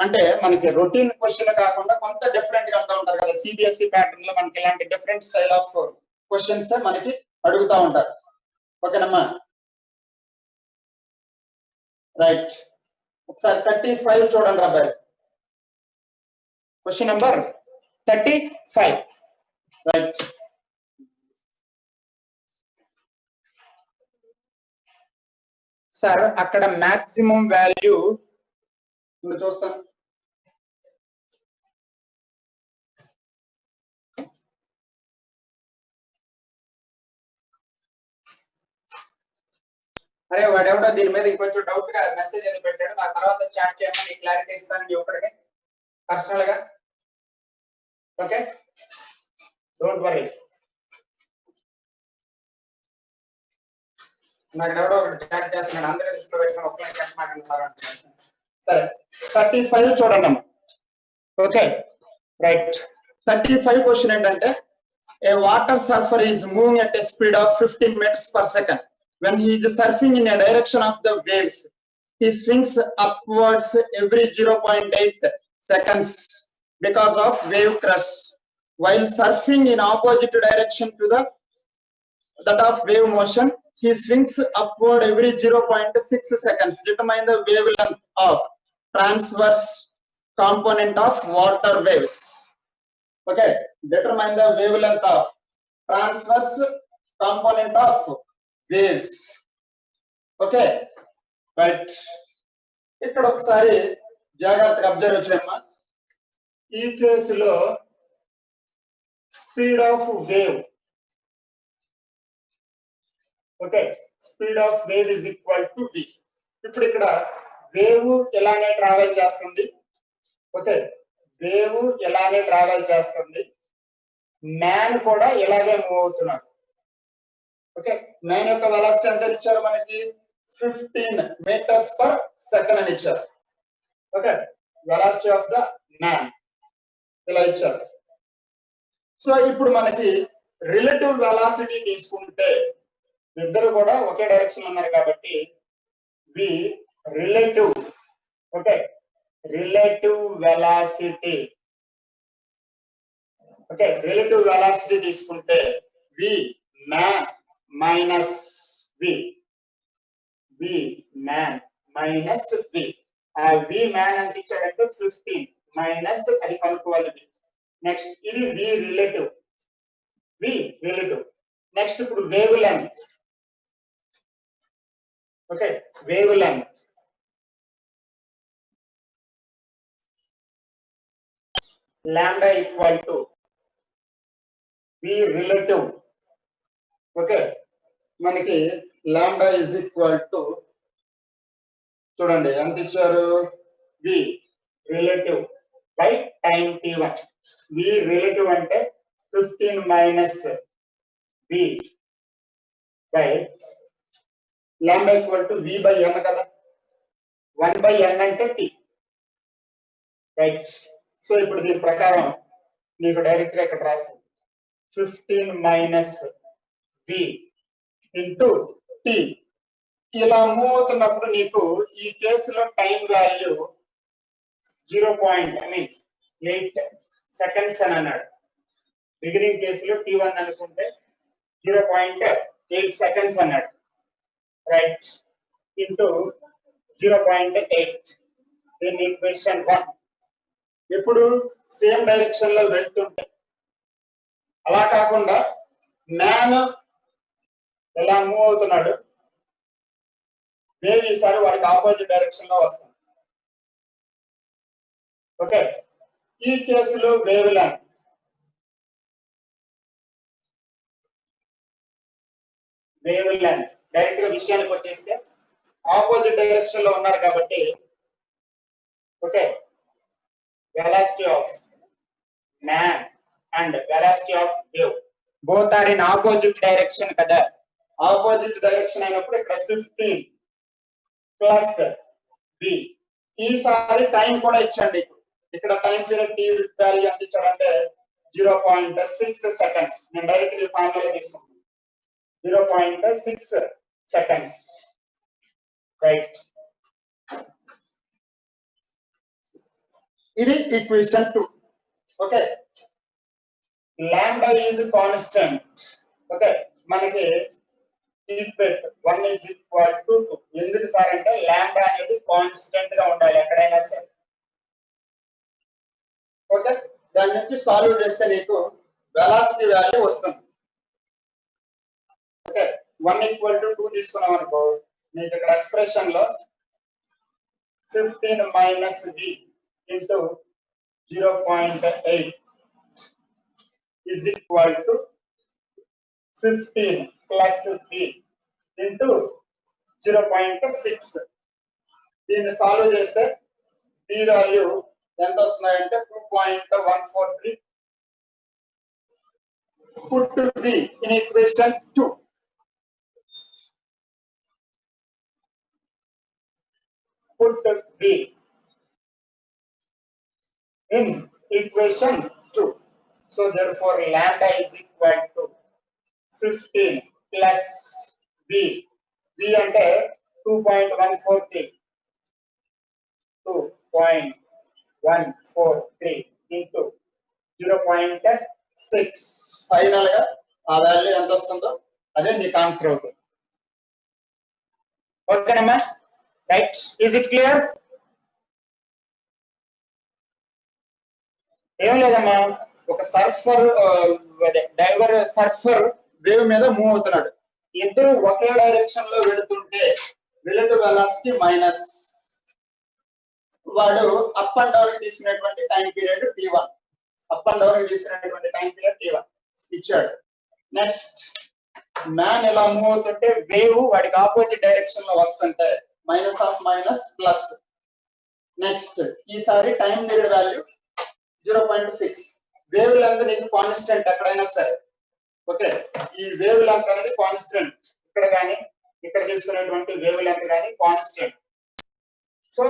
అంటే మనకి రొటీన్ క్వశ్చన్ కాకుండా కొంత డిఫరెంట్ గా ఉంటారు కదా. సిబిఎస్ఈ ప్యాటర్న్ లో మనకి ఇలాంటి డిఫరెంట్ స్టైల్ ఆఫ్ క్వశ్చన్స్ మనకి అడుగుతా ఉంటారు. ఓకేనమ్మా రైట్ ఒకసారి 35 చూడండి అబ్బాయి. Question number 35 right. సార్ అక్కడ మాక్సిమం వాల్యూ చూస్తాను. అరే వాడెవడో దీని మీద ఇంకొంచెం డౌట్ గా మెసేజ్ ఏది పెట్టాడు, నా తర్వాత చాట్ చేయమని క్లారిటీ ఇస్తాను ఒకటికి పర్సనల్ గా. Okay don't worry. నాకు ఎవడో ఒకటి చాట్ చేస్తున్నాడు, అందరూ దృష్టిలో పెట్టుకుని ఒక్కనే చాట్ మాట్లాడుతున్నారు అంటున్నాను. సరే 35 చూడండి అమ్మా. ఓకే రైట్ 35 క్వశ్చన్ ఏంటంటే a water surfer is moving at a speed of 15 meters per second when he is surfing in a direction of the waves. he swings upwards every 0.8 seconds because of wave crest. While surfing in opposite direction to that of wave motion, he swings upward every 0.6 seconds. Determine the wavelength of transverse component of water waves. Okay, determine the wavelength of transverse component of waves. Okay, right. ఇక్కడ ఒకసారి జాగ్రత్తగా observe చేయమ్మా. ఈ కేసులో speed of wave, okay, speed of wave is equal to v. ఇప్పుడు ఇక్కడ wave ఎలానే travel చేస్తుంది, okay, wave ఎలానే travel చేస్తుంది, మ్యాన్ కూడా ఇలాగే మూవ్ అవుతున్నాడు. ఓకే, మ్యాన్ యొక్క వెలాసిటీ ఎంత ఇచ్చారు మనకి, 15 meters per second అని ఇచ్చారు. Okay, velocity of the man ఇలా ఇచ్చారు. సో ఇప్పుడు మనకి రిలేటివ్ వెలాసిటీ తీసుకుంటే ఇద్దరు కూడా ఒకే డైరెక్షన్ ఉన్నారు కాబట్టి V relative, okay, relative velocity, okay, relative velocity తీసుకుంటే V man minus V, V man minus V. ఆ వి మ్యాన్ ఎంత ఇచ్చాడంటే 15 మైనస్ అది కనుక్కోవాలి. నెక్స్ట్ ఇది V relative, V relative. Next ఇప్పుడు wavelength, okay, wavelength lambda equal to V relative, okay, మనకి lambda is equal to చూడండి ఎంత ఇచ్చారు, V relative by time t1. V relative అంటే 15 minus V by lambda equal to V by n కదా, 1 by n అంటే t, right. So ఇప్పుడు దీని ప్రకారం నీకు డైరెక్ట్ గా ఇక్కడ రాస్తుంది 15 మైనస్ వి ఇంటూ టీ. ఇలా మూవ్ అవుతున్నప్పుడు నీకు ఈ కేసులో టైం వాల్యూ 0.8 సెకండ్స్ అని అన్నాడు. బిగినింగ్ కేసులో t1 అనుకుంటే 0.8 సెకండ్స్ అన్నాడు, రైట్, ఇంటూ 0.8. దీన్ని ఈక్వేషన్ 1. ఎప్పుడు సేమ్ డైరెక్షన్ లో వెళ్తుంటే, అలా కాకుండా మ్యాన్ ఎలా మూవ్ అవుతున్నాడు, వేవ్ ఈసారి వాడికి ఆపోజిట్ డైరెక్షన్ లో వస్తుంది. ఓకే, ఈ కేసులో wavelength, wavelength direct గా విషయానికి వచ్చేస్తే ఆపోజిట్ డైరెక్షన్ లో ఉన్నారు కాబట్టి, okay, velocity of man and velocity of wave both are in opposite direction కదా. ఆపోజిట్ డైరెక్షన్ అయినప్పుడు ఇక్కడ 15 ప్లస్ బి. ఈసారి టైం కూడా ఇచ్చండి. ఇక్కడ టైం పీరియడ్ టీ వాల్యూ ఎంత ఇచ్చాడంటే 0.6 సెకండ్స్. నేను డైరెక్ట్ ఈ ఫార్ములా తీసుకుంటాను, 0.6 సెకండ్స్, రైట్. ఇది equation 2. Okay, lambda is constant. Okay, మనకి ఈక్వేట్ 1 ఈజ్ ఈక్వల్ టు 2. ఎందుకు సార్ అంటే లాంబ్డా అనేది కాన్స్టెంట్ గా ఉండాలి ఎక్కడైనా సరే. ఓకే, దాని నుంచి సాల్వ్ చేస్తే నీకు వెలాసిటీ వాల్యూ వస్తుంది. ఓకే, 1 ఈక్వల్ టు 2 తీసుకున్నాం అనుకో, నీకు ఇక్కడ ఎక్స్ప్రెషన్ లో 15 minus V into 0.8 is equal to 15 plus v into 0.6. దీన్ని సాల్వ్ చేస్తే v వాల్యూ ఎంత వస్తుందంటే 2.143. put v in equation 2. put v in equation 2. So therefore lambda is equal to 15 plus v. v అంటే 2.143 2.143 into 0.6 ఫైనల్ గా ఆ value ఎంత వస్తుందో అదే నీకు ఆన్సర్ అవుతుంది. ఓకేనమ్మా, రైట్? Is it clear? ఏం లేదమ్మా, ఒక సర్ఫర్ డైవర్ సర్ఫర్ వేవ్ మీద మూవ్ అవుతున్నాడు. ఇద్దరు ఒకే డైరెక్షన్ లో వెళుతుంటే రిలేటివ్ వెలాసిటీ మైనస్, వాడు అప్ అండ్ డౌన్ తీసుకునేటువంటి time period t1, up and down తీసుకునేటువంటి టైం పీరియడ్ t1 ఇచ్చాడు. నెక్స్ట్ మ్యాన్ ఇలా మూవ్ అవుతుంటే వేవ్ వాడికి ఆపోజిట్ డైరెక్షన్ లో వస్తుంటే minus of minus plus. Next ఈసారి time period value 0.6. Wavelength నీకు కాన్స్టెంట్ ఎక్కడైనా సరే. ఓకే, ఈ వేవ్ లెంత్ అనేది కాన్స్టెంట్, ఇక్కడ కానీ ఇక్కడ తీసుకునేటువంటి వేవ్ లెంత్ కానీ కాన్స్టెంట్. సో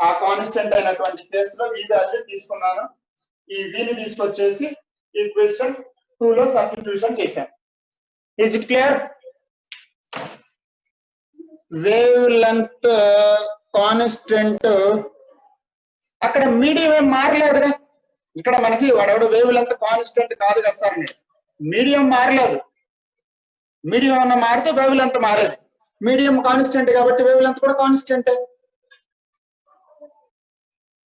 ఆ కాన్స్టెంట్ అయినటువంటి కేసులో ఈ వాల్యూ తీసుకున్నాను. ఈ వీని తీసుకొచ్చేసి ఈక్వేషన్ 2 లో సబ్స్టిట్యూషన్ చేశాను. Is it clear? Wave length constant, అక్కడ మీడియం ఏం మారలేదుగా. ఇక్కడ మనకి వాడెవడు వేవ్ లెంత్ కాన్స్టెంట్ కాదు కదా సార్, మీడియం మారలేదు. మీడియం అన్న మారితే వేవ్ లెంత్ మారేది. మీడియం కాన్స్టెంట్ కాబట్టి వేవ్ లెంత్ కూడా constant.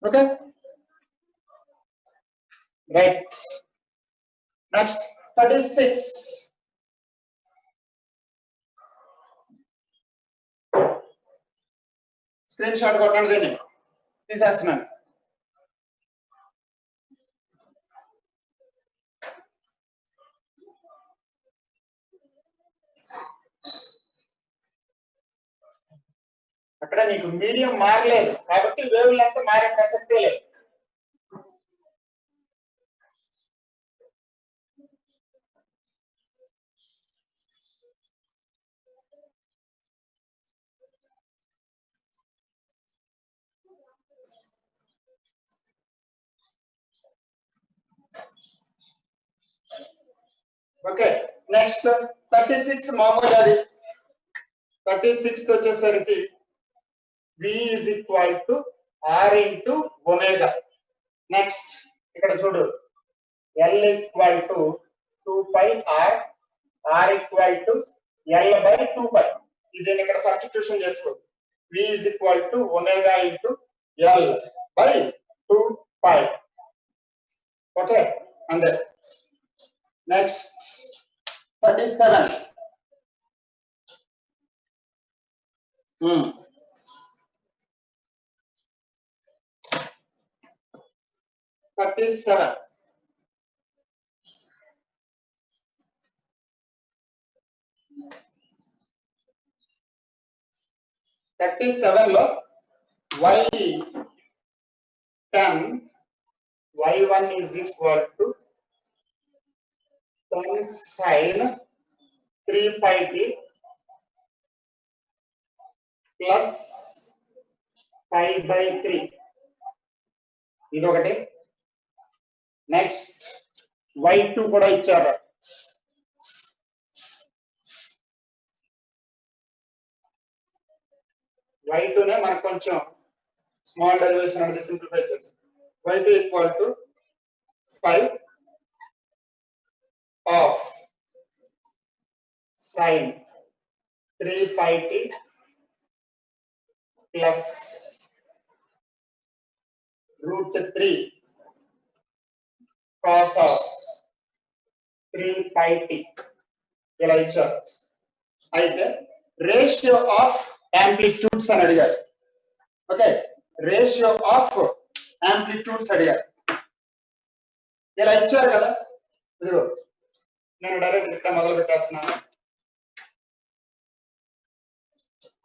Okay, right. Next 36. Screen shot కొట్టండి, దీన్ని తీసేస్తున్నాను. అక్కడ నీకు మీడియం మారలేదు కాబట్టి వేవ్ లెంత్ మారే ప్రసక్తే లేదు. ఓకే, నెక్స్ట్ 36 మామూలు అది. 36 వచ్చేసరికి V is equal to R into omega. Next ఇక్కడ చూడు, L equal to 2 pi R, R equal to L by 2 pi. దీన్ని ఇక్కడ సబ్స్టిట్యూషన్ చేసుకో. V is equal to omega into L by 2 pi. Okay, అంతే. Next 37. 37. 37 లో y10 y1 is equal to 10 sin 3 pi t plus pi by 3. ఇది ఒకటి. Next y2 కూడా ఇచ్చారు. y2 నే మనకు కొంచెం స్మాల్ డెరివేషన్ అనేది సింప్లిఫై చేస్తాం. y2 equal to 5 of sin 3 pi t plus √3 cos of 3 pi t ఇలా ఇచ్చారు. అయితే రేషియో ఆఫ్ యాంప్లిట్యూడ్స్ అని అడిగారు. ఓకే, రేషియో ఆఫ్ యాంప్లిట్యూడ్స్ అడిగారు. ఇలా ఇచ్చారు కదా, ఇదిగో నేను డైరెక్ట్ ఇక్కడ మొదలు పెట్టేస్తున్నాను.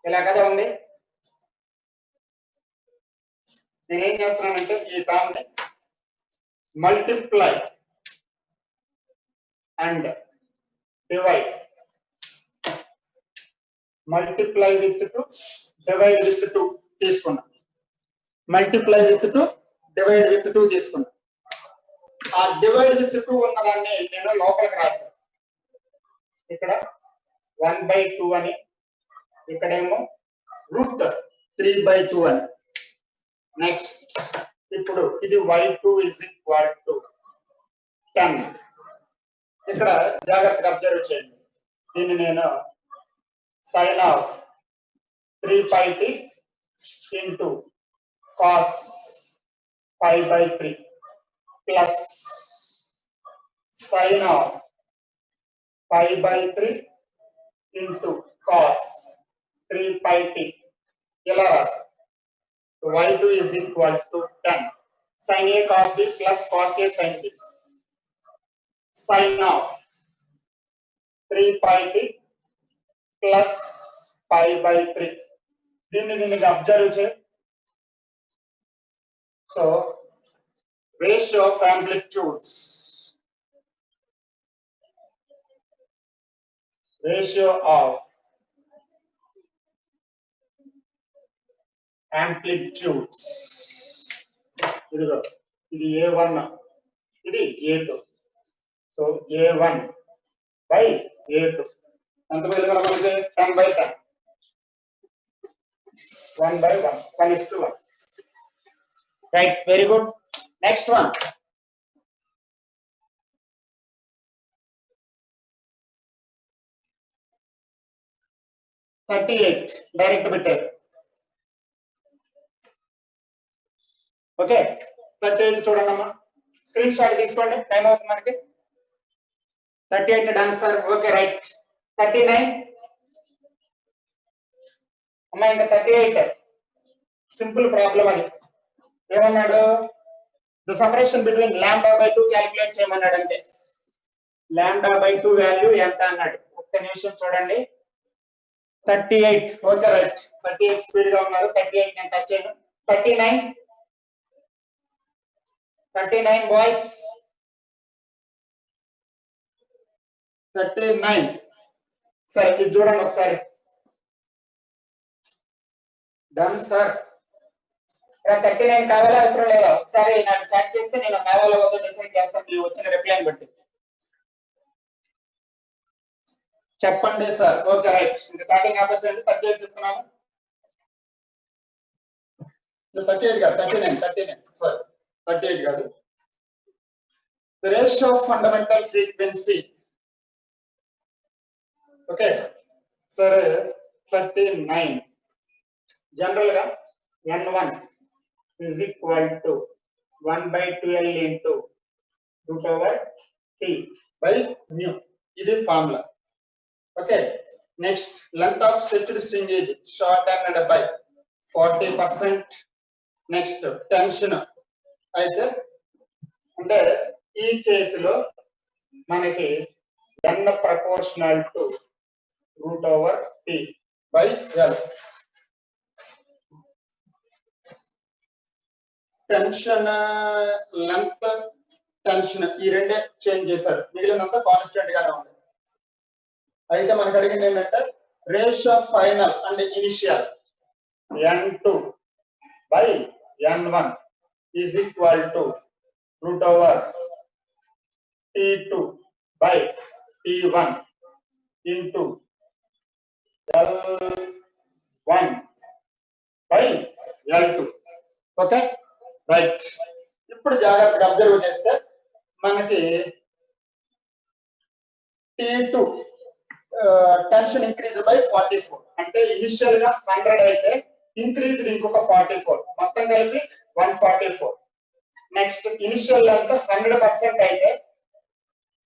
ఇలా కదా ఉంది. నేనేం చేస్తున్నానంటే ఈ టర్మ్ ని multiply and divide, multiply with 2 divide with 2 తీసుకున్నా. మల్టిప్లై విత్ 2 డివైడ్ విత్ 2 తీసుకున్నా. ఆ డివైడ్ విత్ 2 ఉన్నదాన్ని నేను లోపలికి రాశాను. ఇక్కడ 1/2 అని, ఇక్కడేమో √3/2 అని. నెక్స్ట్ ఇప్పుడు ఇది y2 is equal to 10. ఇక్కడ జాగ్రత్తగా అబ్జర్వ్ చేయండి. దీన్ని నేను sin of 3πt into cos pi by 3 plus sin of pi by 3 into cos 3πt ఇలా రాస్తాం. y2 is equal to 10 sin a cos b plus cos a sin b sin of 3πt plus pi by 3 దీన్ని observe చేయి. So ratio of amplitudes, ratio of amplitudes, ఇదిగో ఇది a1 ఇది a2. So a1 by a2 ఎంత మిగిలిన మనకి 10 by 10 1 by 1 1:1. Right, very good. Next one. $38 direct bit. Okay 38 చూడండి అమ్మా, స్క్రీన్ షాట్ తీసుకోండి, టైం అవుతుంది మనకి. 38 డన్ సార్. Okay right. 39 అమ్మా, ఇంకా 38 సింపుల్ ప్రాబ్లం అది. ఏమన్నాడు, ద సపరేషన్ బిట్వీన్ λ/2 క్యాలిక్యులేట్ చేయమన్నాడు. అంటే λ/2 వాల్యూ ఎంత అన్నాడు. ఒక్క నిమిషం చూడండి. 38 ఓకే రైట్. 38 స్పీడ్ గా ఉన్నారు. 38 నేను టచ్ చేయను. 39 బాయ్స్. 39 సరే ఇది చూడండి ఒకసారి. Done sir. 39 కావాలా అవసరం లేదా ఒకసారి నాకు చాట్ చేస్తే నేను కావాలా వద్దో డిసైడ్ చేస్తాను మీరు వచ్చిన రిప్లై బట్టి. చెప్పండి సార్. Okay right. ఇంకా చాటింగ్ ఆపేసండి. 38 చెప్తున్నాను. 38 కాదు 39 సారీ 38 కాదు. The ratio of fundamental frequency. Okay సరే 39 జనరల్ గా n1 is equal to 1/12 into √t by mu. ఇది formula. Okay next length of stretched string is shortened by 40%. Next tension అయితే అంటే ఈ కేసులో మనకి n proportional to √t by l. Tension length tension ఈ రెండే చేంజ్ చేశారు, మిగిలినంతా కాన్స్టెంట్ గానే ఉంది. అయితే మనకు అడిగింది ఏంటంటే ratio of final and initial n2 by n1 is equal to √t2 by t1 into l1 by l2. Okay right. ఇప్పుడు జాగ్రత్తగా అబ్జర్వ్ చేస్తే మనకి T2 టెన్షన్ ఇంక్రీజ్ బై 44 అంటే ఇనిషియల్ గా 100 అయితే ఇంక్రీజ్ ఇంకొక 44 మొత్తం కలిపి 144. నెక్స్ట్ ఇనిషియల్ అంతా 100% అయితే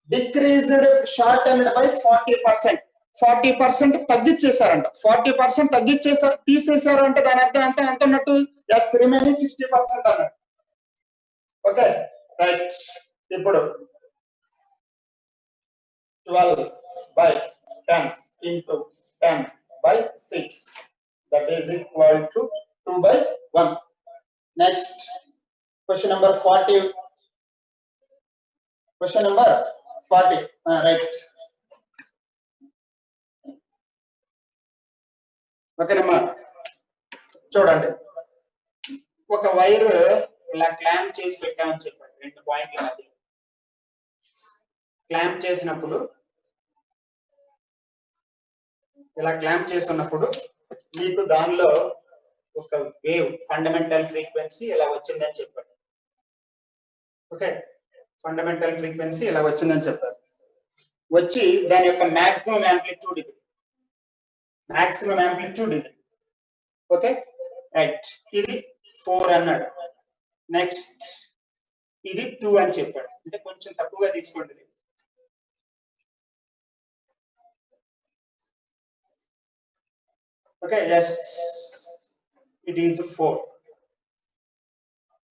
డిక్రీజ్డ్ షార్ట్ అండ్ బై 40%. 40% తగ్గించేశారంట. 40% తగ్గించేసారు, తీసేశారు అంటే దాని అర్థం ఎంత ఎంత ఉన్నట్టు ఎస్ రిమైనింగ్ 60% అన్నట్టు. Okay right. ఇప్పుడు 12 by 10 into 10 by 6 that is equal to 2 by 1. Next question number 40. Question number 40 right. ఓకేనమ్మా చూడండి, ఒక వైర్ ఇలా క్లాంప్ చేసి పెట్టామని చెప్పండి. 2 పాయింట్ల మధ్య క్లాంప్ చేసినప్పుడు ఇలా క్లాంప్ చేస్తున్నప్పుడు మీకు దానిలో ఒక వేవ్ ఫండమెంటల్ ఫ్రీక్వెన్సీ ఇలా వచ్చిందని చెప్పారు. ఓకే, ఫండమెంటల్ ఫ్రీక్వెన్సీ ఇలా వచ్చిందని చెప్పారు. వచ్చి దాని యొక్క మాక్సిమం యాంప్లిట్యూడ్ ఇది, మాక్సిమం యాంప్లిట్యూడ్ ఇది. ఓకే రైట్, ఇది 4 అన్నాడు. నెక్స్ట్ ఇది 2 అని చెప్పాడు, అంటే కొంచెం తక్కువగా తీసుకోండి. Okay, yes, it is 4,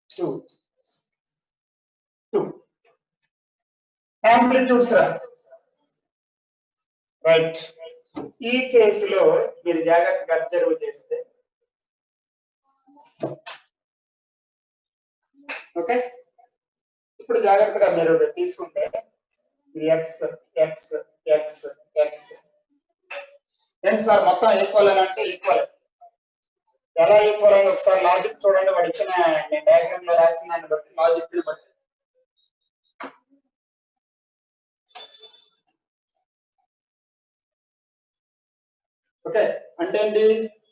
2, 2. Amplitudes are right. ఈ కేసులో మీరు జాగ్రత్తగా అబ్జర్వ్ చేస్తే, ఓకే, ఇప్పుడు జాగ్రత్తగా మీరు తీసుకుంటే ఎక్స్ ఎక్స్ ఎక్స్ ఎక్స్ ఏంటి సార్ మొత్తం ఈక్వల్ అని అంటే ఈక్వల్. ఎలా ఈక్వల్ అని ఒకసారి లాజిక్ చూడండి, వాడు ఇచ్చిన నేను డయాగ్రామ్ లో రాసిన దాన్ని బట్టి లాజిక్ ని బట్టి. ఓకే అంటే ఏంటి,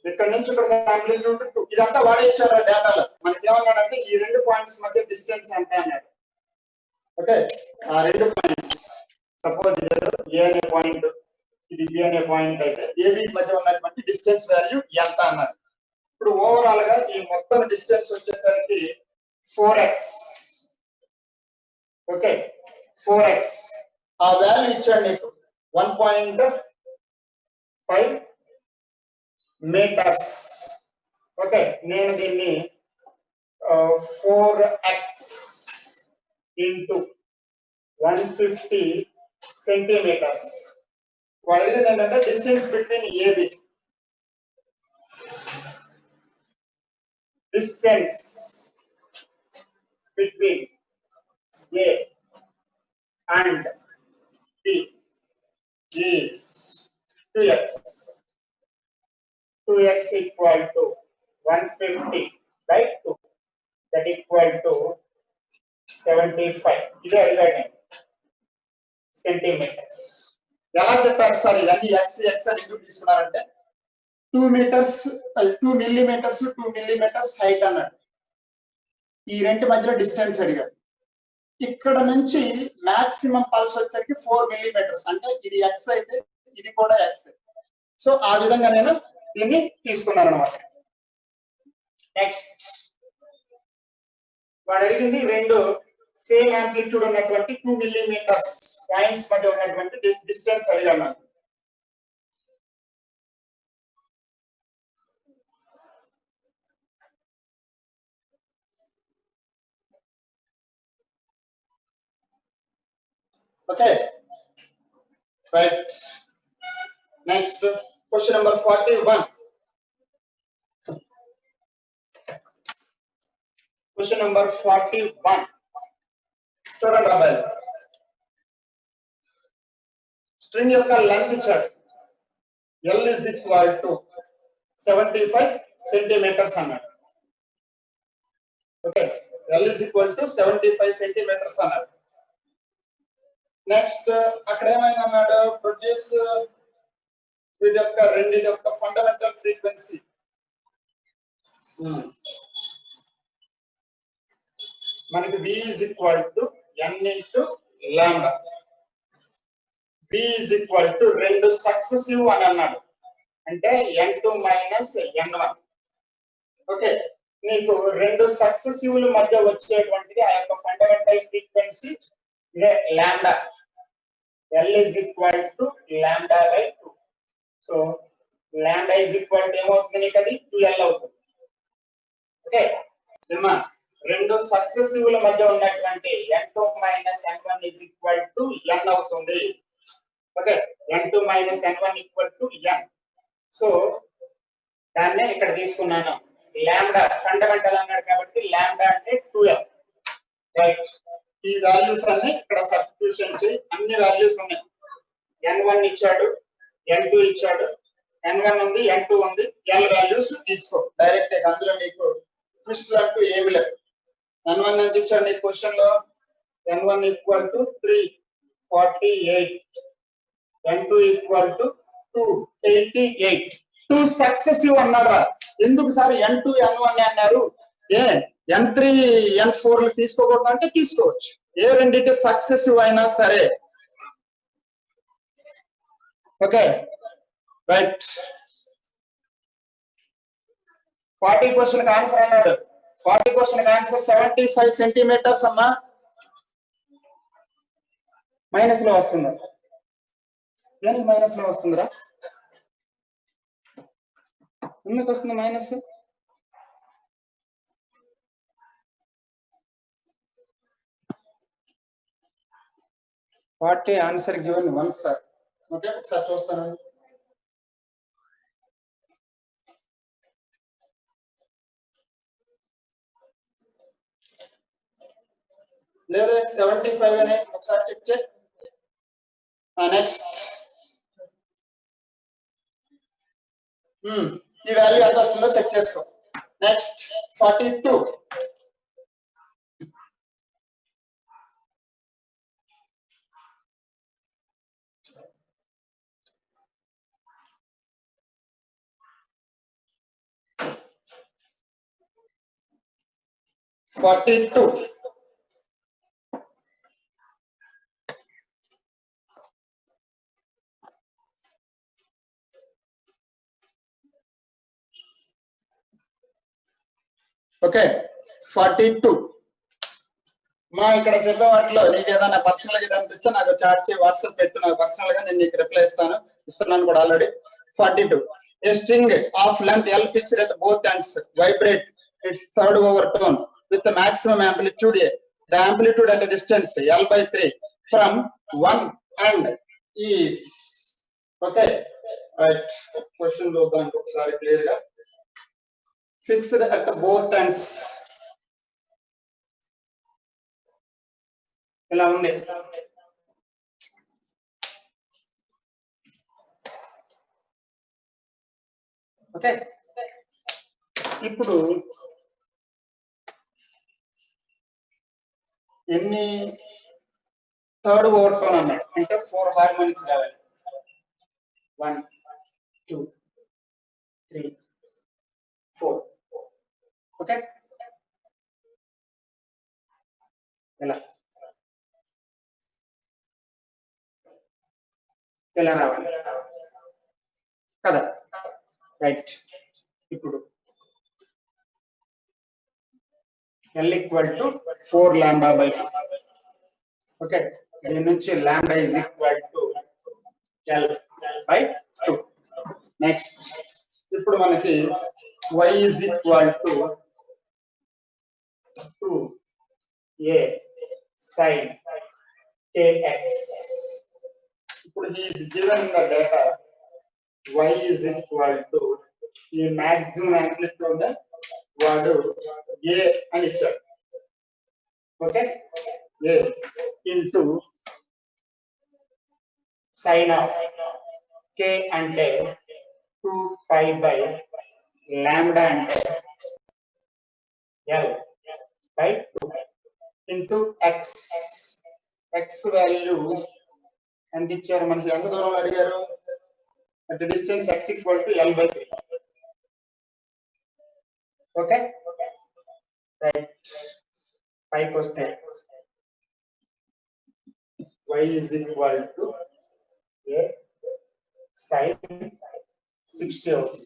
ఇక్కడ నుంచి ఇక్కడ యాంప్లిట్యూడ్ 2, ఇదంతా వాడే ఇచ్చారు డేటాలో. మనకి ఏమన్నాడంటే ఈ 2 పాయింట్స్ మధ్య డిస్టెన్స్ ఎంత అన్నాడు. ఓకే, ఆ 2 పాయింట్స్ సపోజ్ ఏ అనే పాయింట్, ఇది బి అనే పాయింట్ అయితే ఏబి మధ్య ఉన్నటువంటి డిస్టెన్స్ వాల్యూ ఎంత అన్నారు. ఇప్పుడు ఓవరాల్ గా ఈ మొత్తం డిస్టెన్స్ వచ్చేసరికి 4x. ఓకే 4x ఆ వాల్యూ ఇచ్చాడు నీకు 1.5 మీటర్స్. ఓకే, నేను దీన్ని 4x into 150 centimetres. What is the distance between AB? Distance between A and B is 2x. 2x equal to 150 by 2. That equal to 75. This is centimeters. ఎలా చెప్పారు sir ఇవన్నీ X X అని ఎందుకు తీసుకున్నారంటే 2 metres 2 millimetres 2 millimetres height అన్నాడు. ఈ రెండు మధ్యలో డిస్టెన్స్ అడిగాడు. ఇక్కడ నుంచి మాక్సిమం పల్స్ వచ్చేసరికి 4 మిల్లీమీటర్స్, అంటే ఇది ఎక్స్ అయితే ఇది కూడా ఎక్స్. సో ఆ విధంగా నేను దీన్ని తీసుకున్నాను అనమాట. నెక్స్ట్ వాడు అడిగింది రెండు సేమ్ యాంప్లిట్యూడ్ ఉన్నటువంటి 2 మిల్లీమీటర్స్ పాయింట్స్ మధ్య ఉన్నటువంటి డిస్టెన్స్ అడిగాను. Okay right. Next question number 41. Question number 41 చూడండి అబ్బాయి. స్ట్రింగ్ యొక్క లెంత్ ఇచ్చాడు, L is equal to 75 centimetres అన్నాడు. Okay, L is equal to 75 centimetres అన్నాడు. నెక్స్ట్ అక్కడ ఏమైంది అన్నాడు, ప్రొడ్యూస్ వీటి యొక్క రెండింటి యొక్క ఫండమెంటల్ ఫ్రీక్వెన్సీ. మనకి V is equal to N into lambda. V is equal to రెండు సక్సెసివ్ అని అన్నాడు, అంటే N2 minus N1. ఓకే, నీకు రెండు సక్సెసివ్ల మధ్య వచ్చేటువంటిది ఆ యొక్క fundamental frequency lambda. L is equal to lambda by 2. So lambda is equal to ఏమవుతుంది నీకు, అది 2L అవుతుంది. ఓకే, రెండు సక్సెసివ్ల మధ్య ఉన్నటువంటి N2 minus N1 is equal to N అవుతుంది. Okay, N2 minus N1 equal to N. So దాన్ని ఇక్కడ తీసుకున్నాను. లాంబ్డా ఫండమెంటల్ అన్నాడు కాబట్టి లాంబ్డా అంటే 2L. రైట్, ఈ వాల్యూస్ అన్ని ఇక్కడ సబ్స్టిట్యూషన్ చేయి. అన్ని వాల్యూస్ ఉన్నాయి. N1 ఇచ్చాడు, N2 ఇచ్చాడు, N1 ఉంది, N2 ఉంది. L వాల్యూస్ తీసుకో డైరెక్ట్. అందులో నీకు ట్విస్ట్ అంటూ ఏమి లేదు. N1 ఎంత ఇచ్చాడు నీ క్వశ్చన్ లో, N1 equal to 348, N2 equal to 288. 2 successive అన్నారా, ఎందుకు సార్ N2 N1 అన్నారు, ఏ N3 N4 తీసుకోకూడదు అంటే తీసుకోవచ్చు, ఏ రెండింటి సక్సెసివ్ అయినా సరే. Okay right. 40 క్వశ్చన్ ఆన్సర్ అన్నాడు. 40 క్వశ్చన్ ఆన్సర్ 75 సెంటీమీటర్స్ అమ్మా. మైనస్ లో వస్తుందా? దేనికి మైనస్ లో వస్తుందిరా? ఎందుకు వస్తుంది minus? What answer given one sir. Okay ఒకసారి చూస్తాను. లేదా 75 అనే ఒకసారి చెక్ చేయి. నెక్స్ట్ ఈ వాల్యూ ఎంత వస్తుందో చెక్ చేసుకో. నెక్స్ట్ 42. ఓకే 42. మా ఇక్కడ చెప్పే వాటిలో నీకు ఏదైనా పర్సనల్ గా అనిపిస్తే నాకు చాట్ చేయి, వాట్సాప్ పెట్టు, నాకు పర్సనల్ గా నేను నీకు రిప్లై ఇస్తున్నాను కూడా already. 42. A string of length L fixed at both ends vibrate its third overtone with the maximum amplitude A. The amplitude at a distance L/3 from one end is. Okay right. Question చూద్దాం ఒకసారి clear గా. Fixed at both ends ఇలా ఉంది. Okay ఇప్పుడు ఎన్ని third overtone అన్నాడు అంటే 4 harmonics కావాలి. 1 2 3 4. ఓకే ఇలా రావాలి కదా. రైట్. ఇప్పుడు L = 4 λ/2. ఓకే దీని నుంచి λ = L/2. నెక్స్ట్ ఇప్పుడు మనకి y = 2a sin kx. ఇప్పుడు he is given the data y = ఈ మాక్సిమం యాంప్లిట్యూడ్ వాడు a అని ఇచ్చాడు. Okay a into sine of k అంటే 2π/λ అంటే L/2 ఇంటూ x వాల్యూ ఎంత ఇచ్చారు మనకి, ఎంత దూరం అడిగారు, at a distance x = L/3. Okay right. పైకి వస్తే y = a sin 60 అవుతుంది.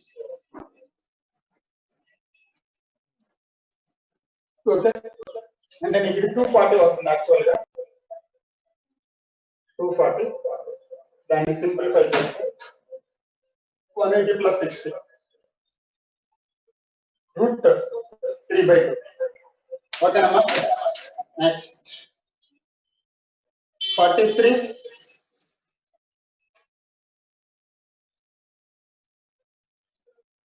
ఓకే అంటే నీకు ఇది 240 వస్తుంది యాక్చువల్ గా. 240 దాన్ని సింప్లిఫై చేస్తే 180 + 60 √3/2. ఓకేనమ్మా. నెక్స్ట్ 43.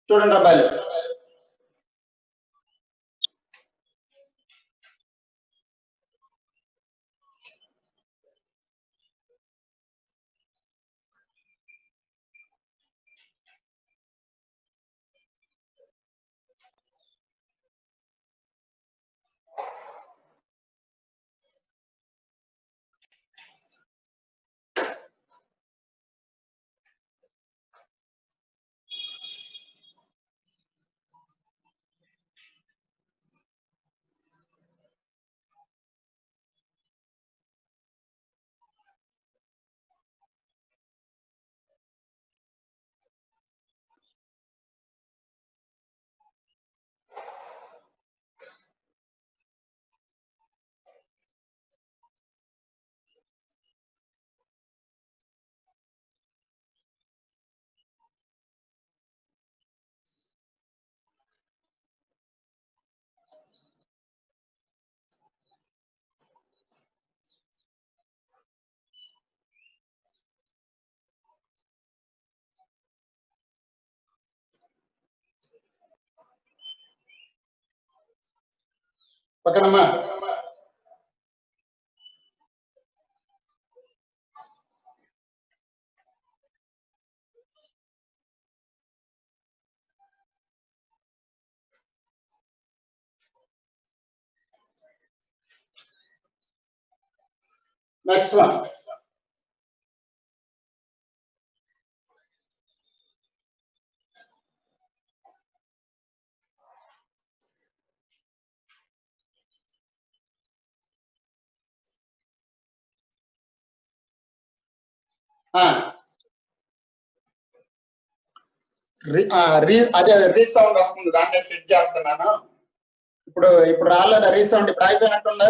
చూడండి అబ్బాయిలు, ఓకేనమ్మా. నెక్స్ట్ వన్, అదే రీసౌండ్ వస్తుంది, దాన్ని సెట్ చేస్తున్నాను. ఇప్పుడు రాలేదా రీసౌండ్? ఇప్పుడు అయిపోయినట్టుంది.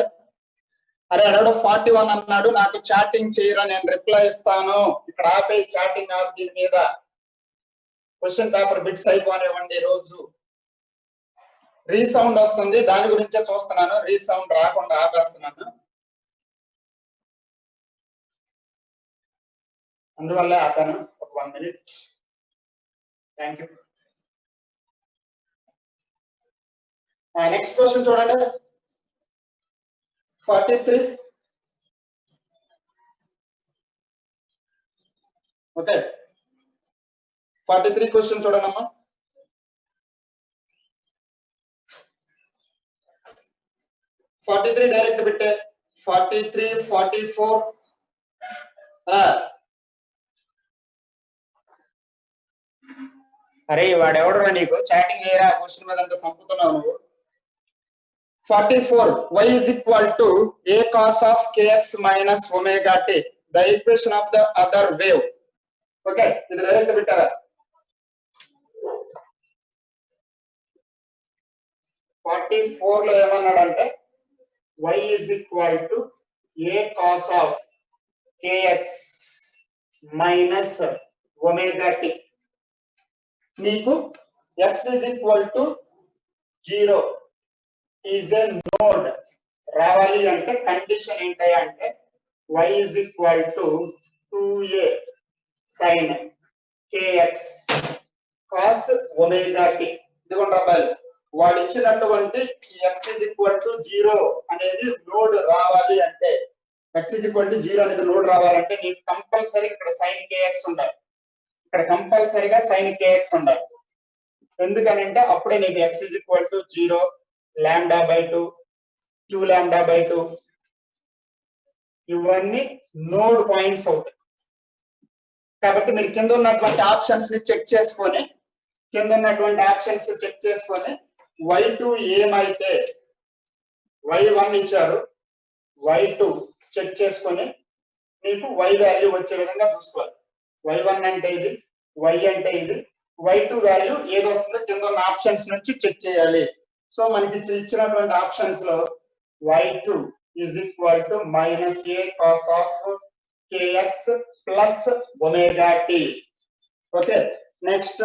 అరే అడగడు 41 అన్నాడు, నాకు చాటింగ్ చేయరా, నేను రిప్లై ఇస్తాను. ఇక్కడ ఆపే చాటింగ్ ఆప్, దీని మీద క్వశ్చన్ పేపర్ బిట్స్ అయిపోనివ్వండి. రోజు రీసౌండ్ వస్తుంది, దాని గురించే చూస్తున్నాను. రీసౌండ్ రాకుండా ఆపేస్తున్నాను, అందువల్లే ఆపాను. ఒక 1 minute. Thank you. Next question చూడండి, 43. ఓకే, 43 క్వశ్చన్ చూడండి అమ్మా. 43 డైరెక్ట్ బిట్టే. 43, 44. అరే వాడెవడరా నీకు చాటింగ్ చేయరా, క్వశ్చన్ మీద అంతా సంపుతున్నావు నువ్వు. 44, y is equal to a cos of kx minus omega t, the equation of the other wave. Okay, ఇది డైరెక్ట్ బిట్టారా? 44 లో ఏమన్నాడంటే y is equal to a cos of kx minus omega t. నీకు x is equal to 0 is a node రావాలి అంటే condition ఏంటి అంటే y is equal to 2a sin kx cos omega t. ఇదిగోండి రావాలి, వాడు ఇచ్చినటువంటి x is equal to 0 అనేది నోడ్ రావాలి అంటే, x is equal to 0 అనేది నోడ్ రావాలంటే నీకు కంపల్సరీ ఇక్కడ sin kx ఉండాలి, ఇక్కడ కంపల్సరీగా sin kx ఉండాలి. ఎందుకనంటే అప్పుడే నీకు x is equal to 0, λ/2, 2λ/2 ఇవన్నీ నోడ్ పాయింట్స్ అవుతాయి. కాబట్టి మీరు కింద ఉన్నటువంటి ఆప్షన్స్ ని చెక్ చేసుకొని, y2 ఏమైతే y1 ఇచ్చారు, y2 చెక్ చేసుకొని మీకు y వాల్యూ వచ్చే విధంగా చూసుకోవాలి. y1 అంటే ఇది, y అంటే ఇది, y2 వాల్యూ ఏది వస్తుందో కింద ఉన్న ఆప్షన్స్ నుంచి చెక్ చేయాలి. సో మనకి ఇచ్చినటువంటి ఆప్షన్స్ లో y2 is equal to minus a cos of kx plus omega t. Okay, next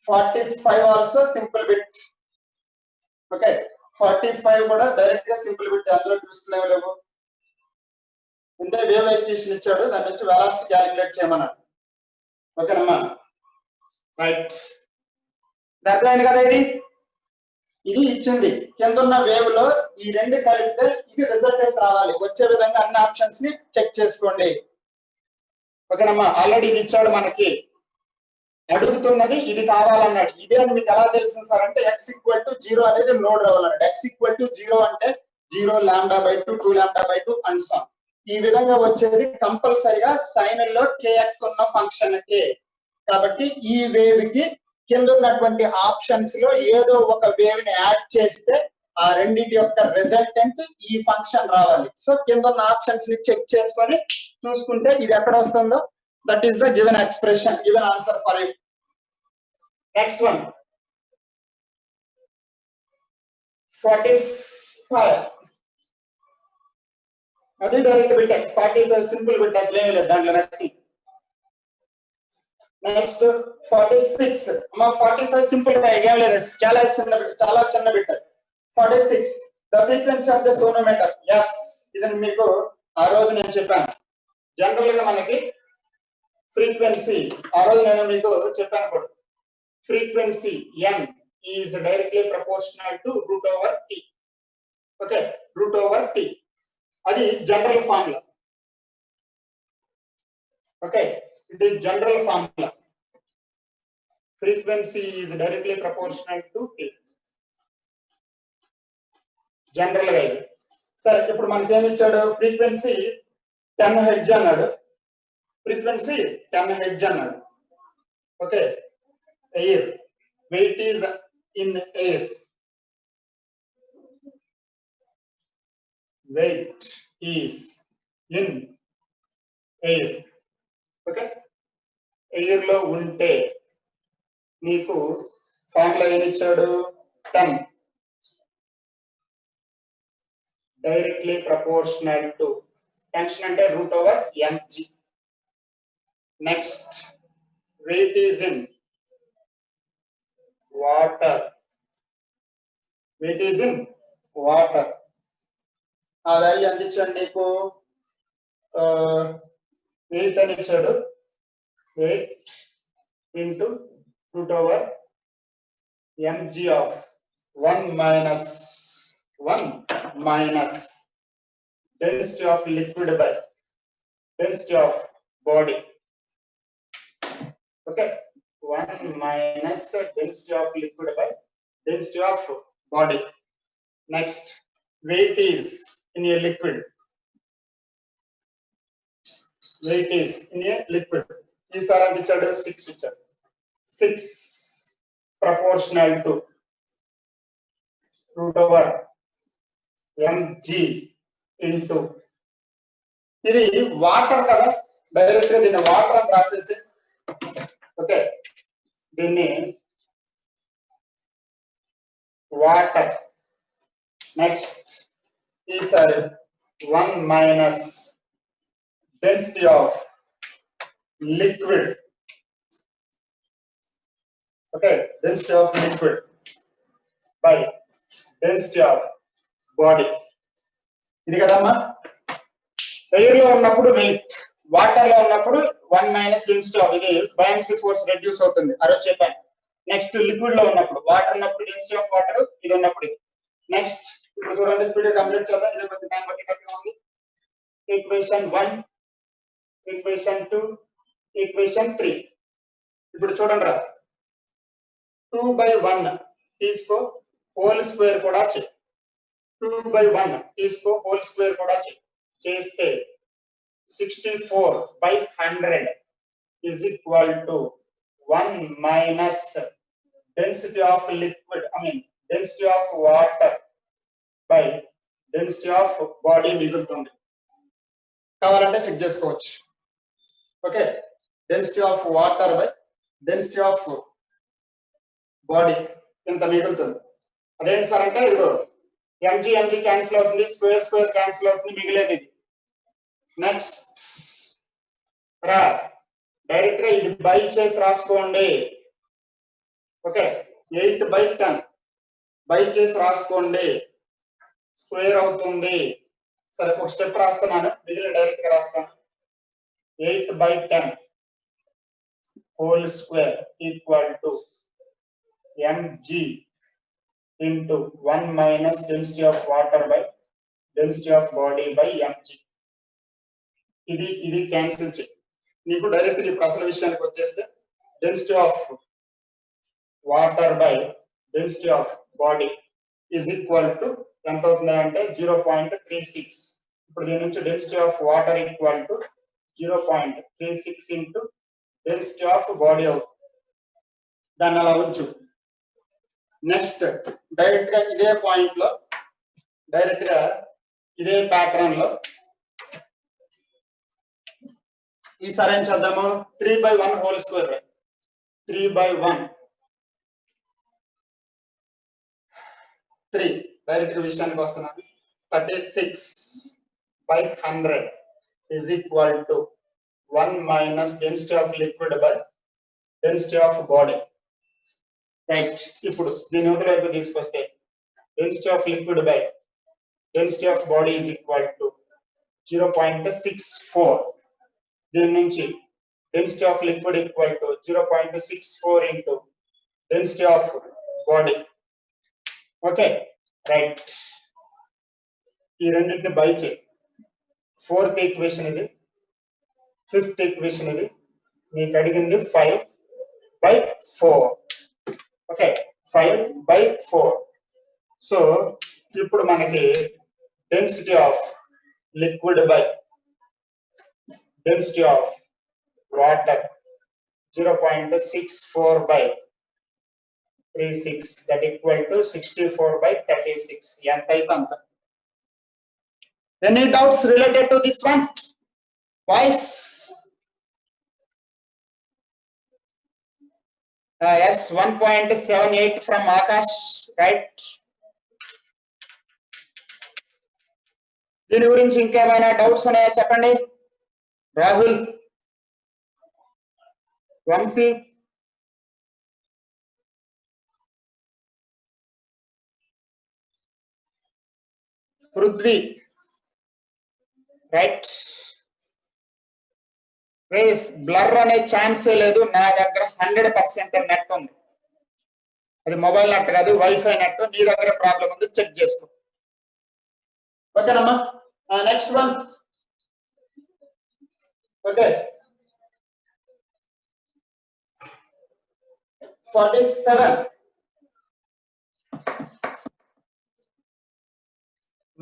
45 also simple bit. Okay, 45 కూడా డైరెక్ట్ గా సింపుల్ బిట్, అందులో ట్విస్ట్ లేవు. అంటే వేవ్ ఈక్వేషన్ ఇచ్చాడు, దాని నుంచి వెలాసిటీ క్యాలిక్యులేట్ చేయమన్నాడు. ఓకేనమ్మా, రైట్. అర్థమైంది కదా? ఇది ఇచ్చింది, కింద ఉన్న వేవ్ లో ఈ రెండు కలిపితే ఇది రిజల్టెంట్ రావాలి, వచ్చే విధంగా అన్ని ఆప్షన్స్ ని చెక్ చేసుకోండి. ఓకేనమ్మా, ఆల్రెడీ ఇది ఇచ్చాడు మనకి, అడుగుతున్నది ఇది కావాలన్నాడు. ఇదే అని మీకు ఎలా తెలిసింది సార్ అంటే x ఈక్వల్ టు 0 అనేది నోడ్ రావాలన్నాడు. x ఈక్వల్ టు 0 అంటే 0 λ/2, 2λ/2 అండ్ సో ఈ విధంగా వచ్చేది కంపల్సరిగా సైన్ లో kx ఉన్న ఫంక్షన్ కి. కాబట్టి ఈ వేవ్ కి కింద ఉన్నటువంటి ఆప్షన్స్ లో ఏదో ఒక వేవ్ ని యాడ్ చేస్తే ఆ రెండింటి యొక్క రిజల్టెంట్ ఈ ఫంక్షన్ రావాలి. సో కింద ఉన్న ఆప్షన్స్ ని చెక్ చేసుకొని చూసుకుంటే ఇది ఎక్కడ వస్తుందో that is the given expression, given answer for you. Next one 45, అది డైరెక్ట్ బిట్. 45 సింపుల్ బిట్, అసలు ఏమీ లేదు దాంట్లో. నెక్స్ట్ 46, 45 సింపుల్ ఏం లేదు, చాలా చిన్న bit. 46, the frequency of the sonometer. Yes, ఇది మీకు ఆ రోజు నేను చెప్పాను. జనరల్ గా మనకి ఫ్రీక్వెన్సీ ఆ రోజు నేను మీకు చెప్పాను కూడా, frequency n is directly proportional to √t. Okay √T అది జనరల్ ఫార్ములా ఓకే ఇది general formula frequency is directly proportional to T general గా ఇది సరే ఇప్పుడు మనకి ఏమి ఇచ్చాడు ఫ్రీక్వెన్సీ 10 హెర్ట్జ్ అన్నాడు ఫ్రీక్వెన్సీ 10 హెర్ట్జ్ అన్నాడు okay air weight is in air weight is in air okay air లో ఉంటే నీకు ఫార్ములా ఏమి ఇచ్చాడు 10 డైరెక్ట్లీ ప్రపోర్షనల్ టు టెన్షన్ అంటే √mg next weight is in water weight is in water ఆ value ఎంత ఇచ్చాడు నీకు 8 అని ఇచ్చాడు 8 into √mg of 1 minus density of liquid by density of body okay 1 minus density of liquid by density of body next weight is in a liquid weight is in a liquid ఈసారి ఎంత ఇచ్చాడు 6 ఇచ్చాడు 6 proportional to √mg into ఇది water కదా direct గా దీన్ని water అని రాసేసి ఓకే దీన్ని వాటర్ నెక్స్ట్ ఈసారి 1 minus density of liquid okay density of liquid by density of body ఇది కదమ్మా ఎయిర్ లో ఉన్నప్పుడు వెయిట్ వాటర్ లో ఉన్నప్పుడు 1 మైనస్ డెన్సిటీ ఆఫ్ ఇది బయాన్సీ ఫోర్స్ రెడ్యూస్ అవుతుంది అరో చెప్పాను నెక్స్ట్ లిక్విడ్ లో ఉన్నప్పుడు వాటర్ ఉన్నప్పుడు డెన్సిటీ ఆఫ్ వాటర్ ఇది ఉన్నప్పుడు నెక్స్ట్ ఇప్పుడు చూడండి స్పీడ్ కంప్లీట్ చేద్దాం ఇది కొంచెం టైం పట్టేటట్టుగా ఉంది ఈక్వేషన్ 1 ఈక్వేషన్ 2 ఈక్వేషన్ 3 ఇప్పుడు చూడండి రా 2/1 తీసుకో హోల్ స్క్వేర్ కూడా చెయ్యి 2/1 తీసుకో హోల్ స్క్వేర్ కూడా చేస్తే 64/100 is equal to 1 minus density of liquid density of water by density of body మిగులుతుంది కావాలంటే చెక్ చేసుకోవచ్చు okay density of water by density of body ఇంత మిగులుతుంది అదేంటి సార్ అంటే ఇదిగో mg క్యాన్సిల్ అవుతుంది స్క్వేర్ క్యాన్సిల్ అవుతుంది మిగిలేది ఇది నెక్స్ట్ రా డైరెక్ట్ గా ఇది బై చేసి రాసుకోండి ఓకే 8/10 బై చేసి రాసుకోండి స్క్వేర్ అవుతుంది సరే ఒక స్టెప్ రాస్తున్నాను మిగిలిన డైరెక్ట్ గా రాస్తాను 8/10 whole square equal to mg into 1 minus density of water by density of body by mg ఇది క్యాన్సిల్ చేయి నీకు డైరెక్ట్ ఇప్పుడు అసలు విషయానికి వచ్చేస్తే density of water by density of body is equal to ఎంత అవుతుంది అంటే 0.36 ఇప్పుడు దీని నుంచి density of water equal to 0.36 into density of body అవుతుంది దాన్ని అలా ఉంచు నెక్స్ట్ డైరెక్ట్ గా ఇదే పాయింట్ లో డైరెక్ట్ గా ఇదే ప్యాటర్న్ లో ఈసారి ఏం చేద్దాము 3/1 హోల్ స్క్వేర్ 3/1 3 డైరెక్ట్ విషయానికి వస్తున్నాను 36/100 is equal to 1 minus density of liquid by density of body right ఇప్పుడు దీని యువతల వైపు తీసుకొస్తే density of liquid by density of body is equal to 0.64 దీని నుంచి density of liquid equal to 0.64 into density of body okay right ఈ రెండింటిని by చేయి. ఫోర్త్ ఈక్వేషన్ ఇది, ఫిఫ్త్ ఈక్వేషన్ ఇది. మీకు అడిగింది 5/4. ఓకే, 5/4. సో ఇప్పుడు మనకి density of liquid by density of water 0.64/36, that equal to 64/36. ఎంత అయితే అంత. Any doubts related to this one? Boys? Yes, 1.78 from Akash, right? దీని గురించి ఇంకేమైనా డౌట్స్ ఉన్నాయా చెప్పండి. Rahul, Vamshi, Prithvi, right? Race blur అనే ఛాన్సే లేదు. నా దగ్గర 100% నెట్ ఉంది. అది మొబైల్ నెట్ కాదు, వైఫై నెట్. నీ దగ్గర ప్రాబ్లం ఉంది, చెక్ చేసుకో. ఓకేనమ్మా. Next one. Okay, 47.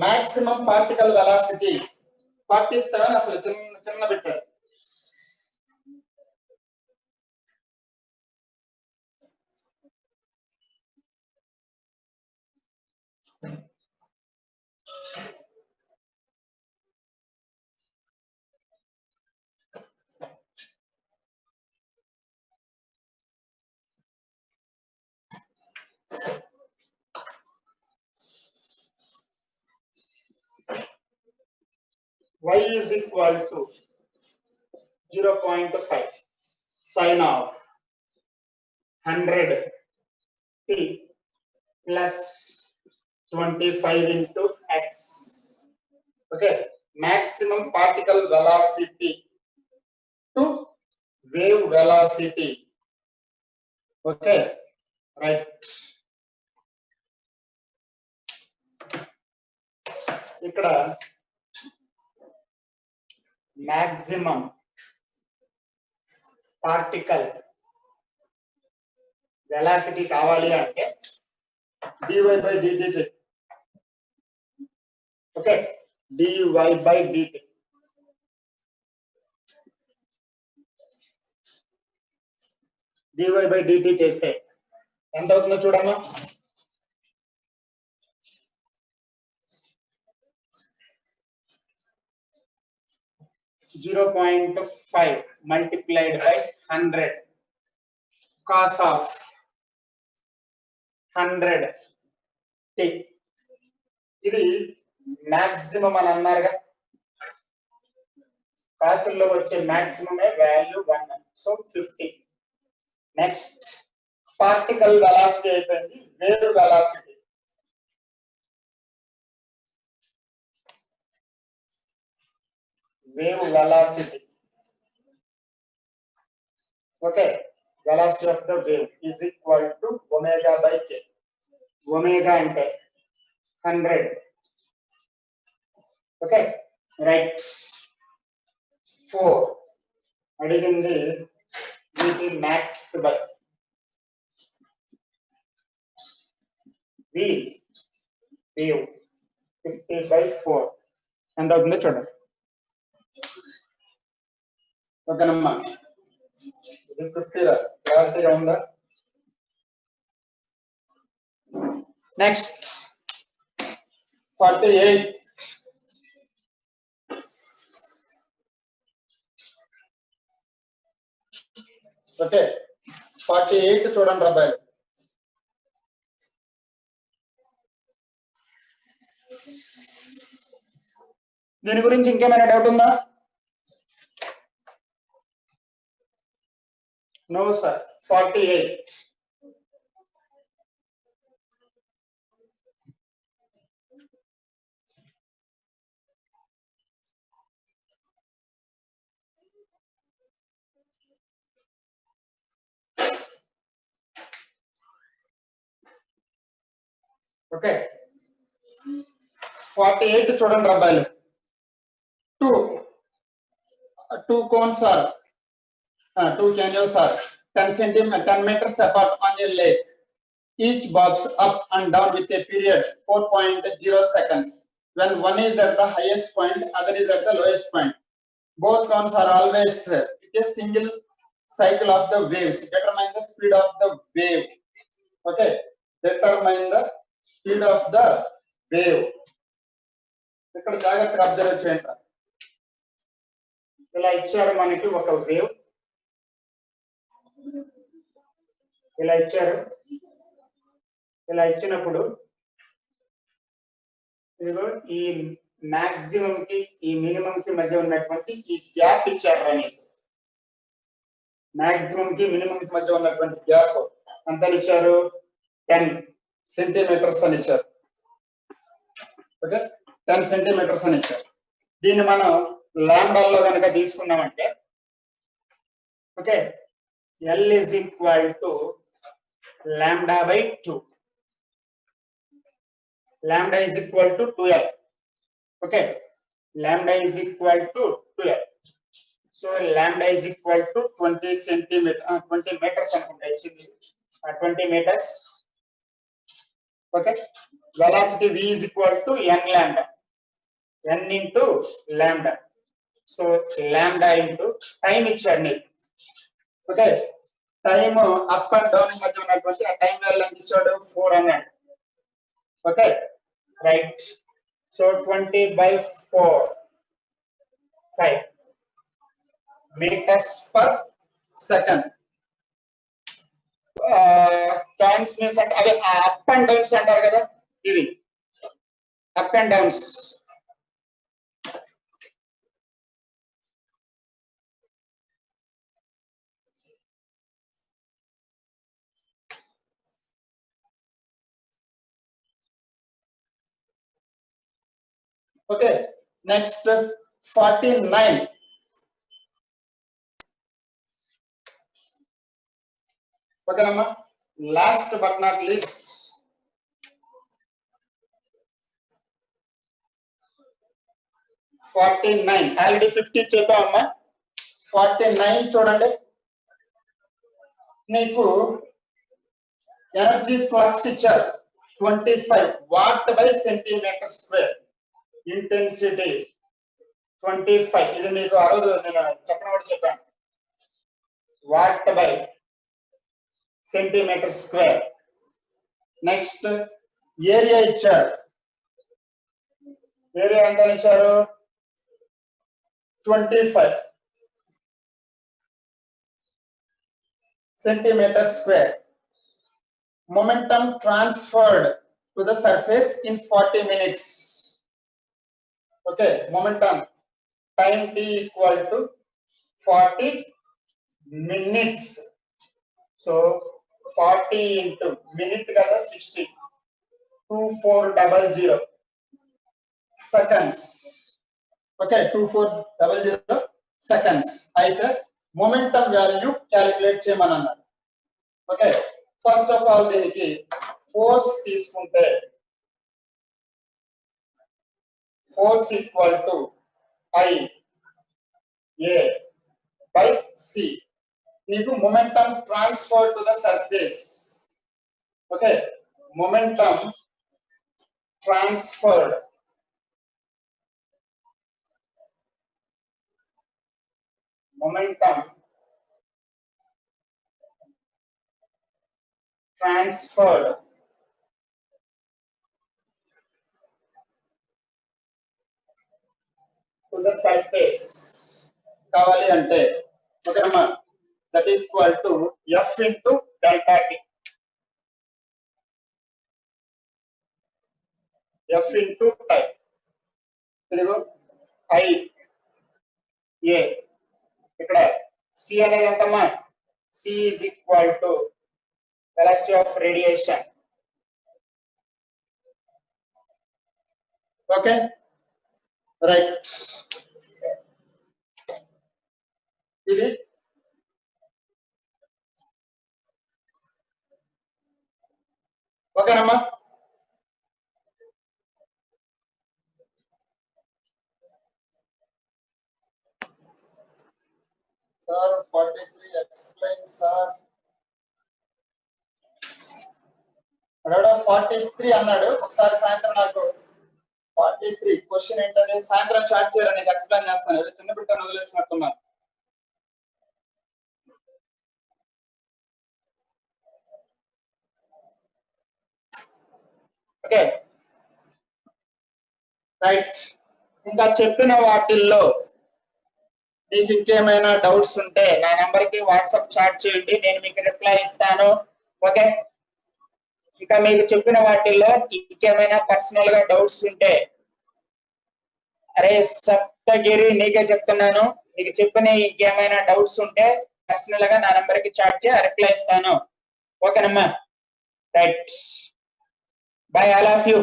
Maximum particle velocity 47. అసలు చిన్న పెట్టారు. Y is equal to 0.5 sin of 100 t plus 25 into x. Okay, maximum particle velocity to wave velocity. Okay, right? ఇక్కడ maximum particle velocity కావాలి అంటే dy by dt చెయ్. Okay, dy by dt. dy by dt చేస్తే ఎంత అవుతుందో చూడమ్మా. (0.5) multiplied by 100 cos of 100 t. ఇది maximum అని అన్నారుగా, కాసుల్లో వచ్చే మాక్సిమమే value 1. So 50. Next particle velocity అయిపోయింది. Wave velocity okay, velocity of the wave is equal to omega by k. omega అంటే 100. Okay, right. 4 అడిగింది వీటి మ్యాక్స్ బై వేవ్ 50/4 ఎంత అవుతుందో చూడండి. ఓకేనమ్మా, ఇది 50 రా, క్లారిటీగా ఉందా? నెక్స్ట్ 48. ఓకే, 48 చూడండి అబ్బాయి. దీని గురించి ఇంకేమైనా డౌట్ ఉందా? No sir. 48. ఓకే, 48 చూడండి అబ్బాయిలు. Two cones are 2 canyons are 10 meters apart on a lake. Each bobs up and down with a period 4.0 seconds. When one is at the highest point, other is at the lowest point. Both cones are always with a single cycle of the waves. Determine the speed of the wave. Okay, determine the speed of the wave. ఇక్కడ జాగ్రత్తగా observe చేయండి. ఇలా ఇచ్చారు మనకి ఒక wave, ఇలా ఇచ్చారు. ఇలా ఇచ్చినప్పుడు ఇదిగో ఈ మాక్సిమం కి ఈ మినిమం కి మధ్య ఉన్నటువంటి ఈ గ్యాప్ ఇచ్చారు అని. మాక్సిమం కి మినిమం కి మధ్య ఉన్నటువంటి గ్యాప్ ఎంత ఇచ్చారు? 10 సెంటీమీటర్స్ అని ఇచ్చారు. ఓకే, 10 సెంటీమీటర్స్ అని ఇచ్చారు. దీన్ని మనం లాంబ్డాల్లో కనుక తీసుకున్నామంటే, okay, L is equal to lambda by 2. Lambda is equal to 2L. Okay, lambda is equal to 2L. So lambda is equal to 20 meters అనుకుంటా ఇచ్చింది. 20 meters. Okay, velocity V is equal to n lambda. N into lambda. So lambda into time ఇచ్చాడు నీకు. Okay, time up and down మధ్య ఉన్నటువంటి ఆ time value ఎంత ఇచ్చాడు? 4 అన్నాడు. Okay, right. So 20 by 4 5 meters per second. Times means అంటే అవి అప్ అండ్ డౌన్స్ అంటారు కదా, ఇవి up and downs. Okay, next 49. Okay, Amma. Last but not least, 49. Already 50 చెప్పామమ్మా. 49 చూడండి. నీకు ఎనర్జీ ఫ్లక్స్ ఇచ్చారు 25 watt by centimetre square. Intensity 25. ఇది మీకు ఆ రోజు నేను చెప్పాను. Watt by centimetre square. Next area ఇచ్చారు. ఏరియా ఎంత ఇచ్చారు? 25 centimeters square. Momentum transferred to the surface in 40 minutes. Okay, momentum time t equal to 40 minutes. So 40 into minute kada 60. 2400 seconds. Okay, 2400 seconds. అయితే momentum value calculate చేయమని అన్నారు. Okay, first of all దీనికి force తీసుకుంటే force equal to I A by C. నీకు momentum transfer to the surface. Okay, momentum transferred to the surface కావాలి అంటే ఓకేనమ్మా, that equal to F into delta T. F into time. ఇదిగో I A, ఇక్కడ C అనేది ఎంతమ్మా? C is equal to velocity of radiation. Okay, right. ఇది ఓకేనమ్మా. Sir 43 explain sir. అక్కడ 43 అన్నాడు. ఒకసారి సాయంత్రం నాకు 43 క్వశ్చన్ ఏంటని సాయంత్రం చాట్ చేయరా, నీకు ఎక్స్ప్లెయిన్ చేస్తాను. ఏదో చిన్న బిడ్డను వదిలేసినట్టున్నాను. Okay right. ఇంకా చెప్పిన వాటిల్లో మీకు ఇంకేమైనా డౌట్స్ ఉంటే నా నెంబర్ కి వాట్సాప్ చాట్ చేయండి, నేను మీకు రిప్లై ఇస్తాను. ఓకే, ఇంకా మీకు చెప్పిన వాటిల్లో ఇంకేమైనా పర్సనల్ గా డౌట్స్ ఉంటే, అరే సప్తగిరి నీకే చెప్తున్నాను, నీకు చెప్పిన ఇంకేమైనా డౌట్స్ ఉంటే పర్సనల్ గా నా నెంబర్ కి చాట్ చేసి రిప్లై ఇస్తాను. ఓకేనమ్మా, right, by all of you.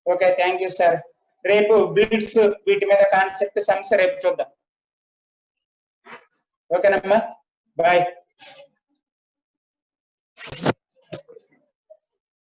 Okay, thank you sir. రేపు బీడ్స్ వీటి మీద కాన్సెప్ట్ సమస్య రేపు చూద్దాం. ఓకేనమ్మా, బాయ్.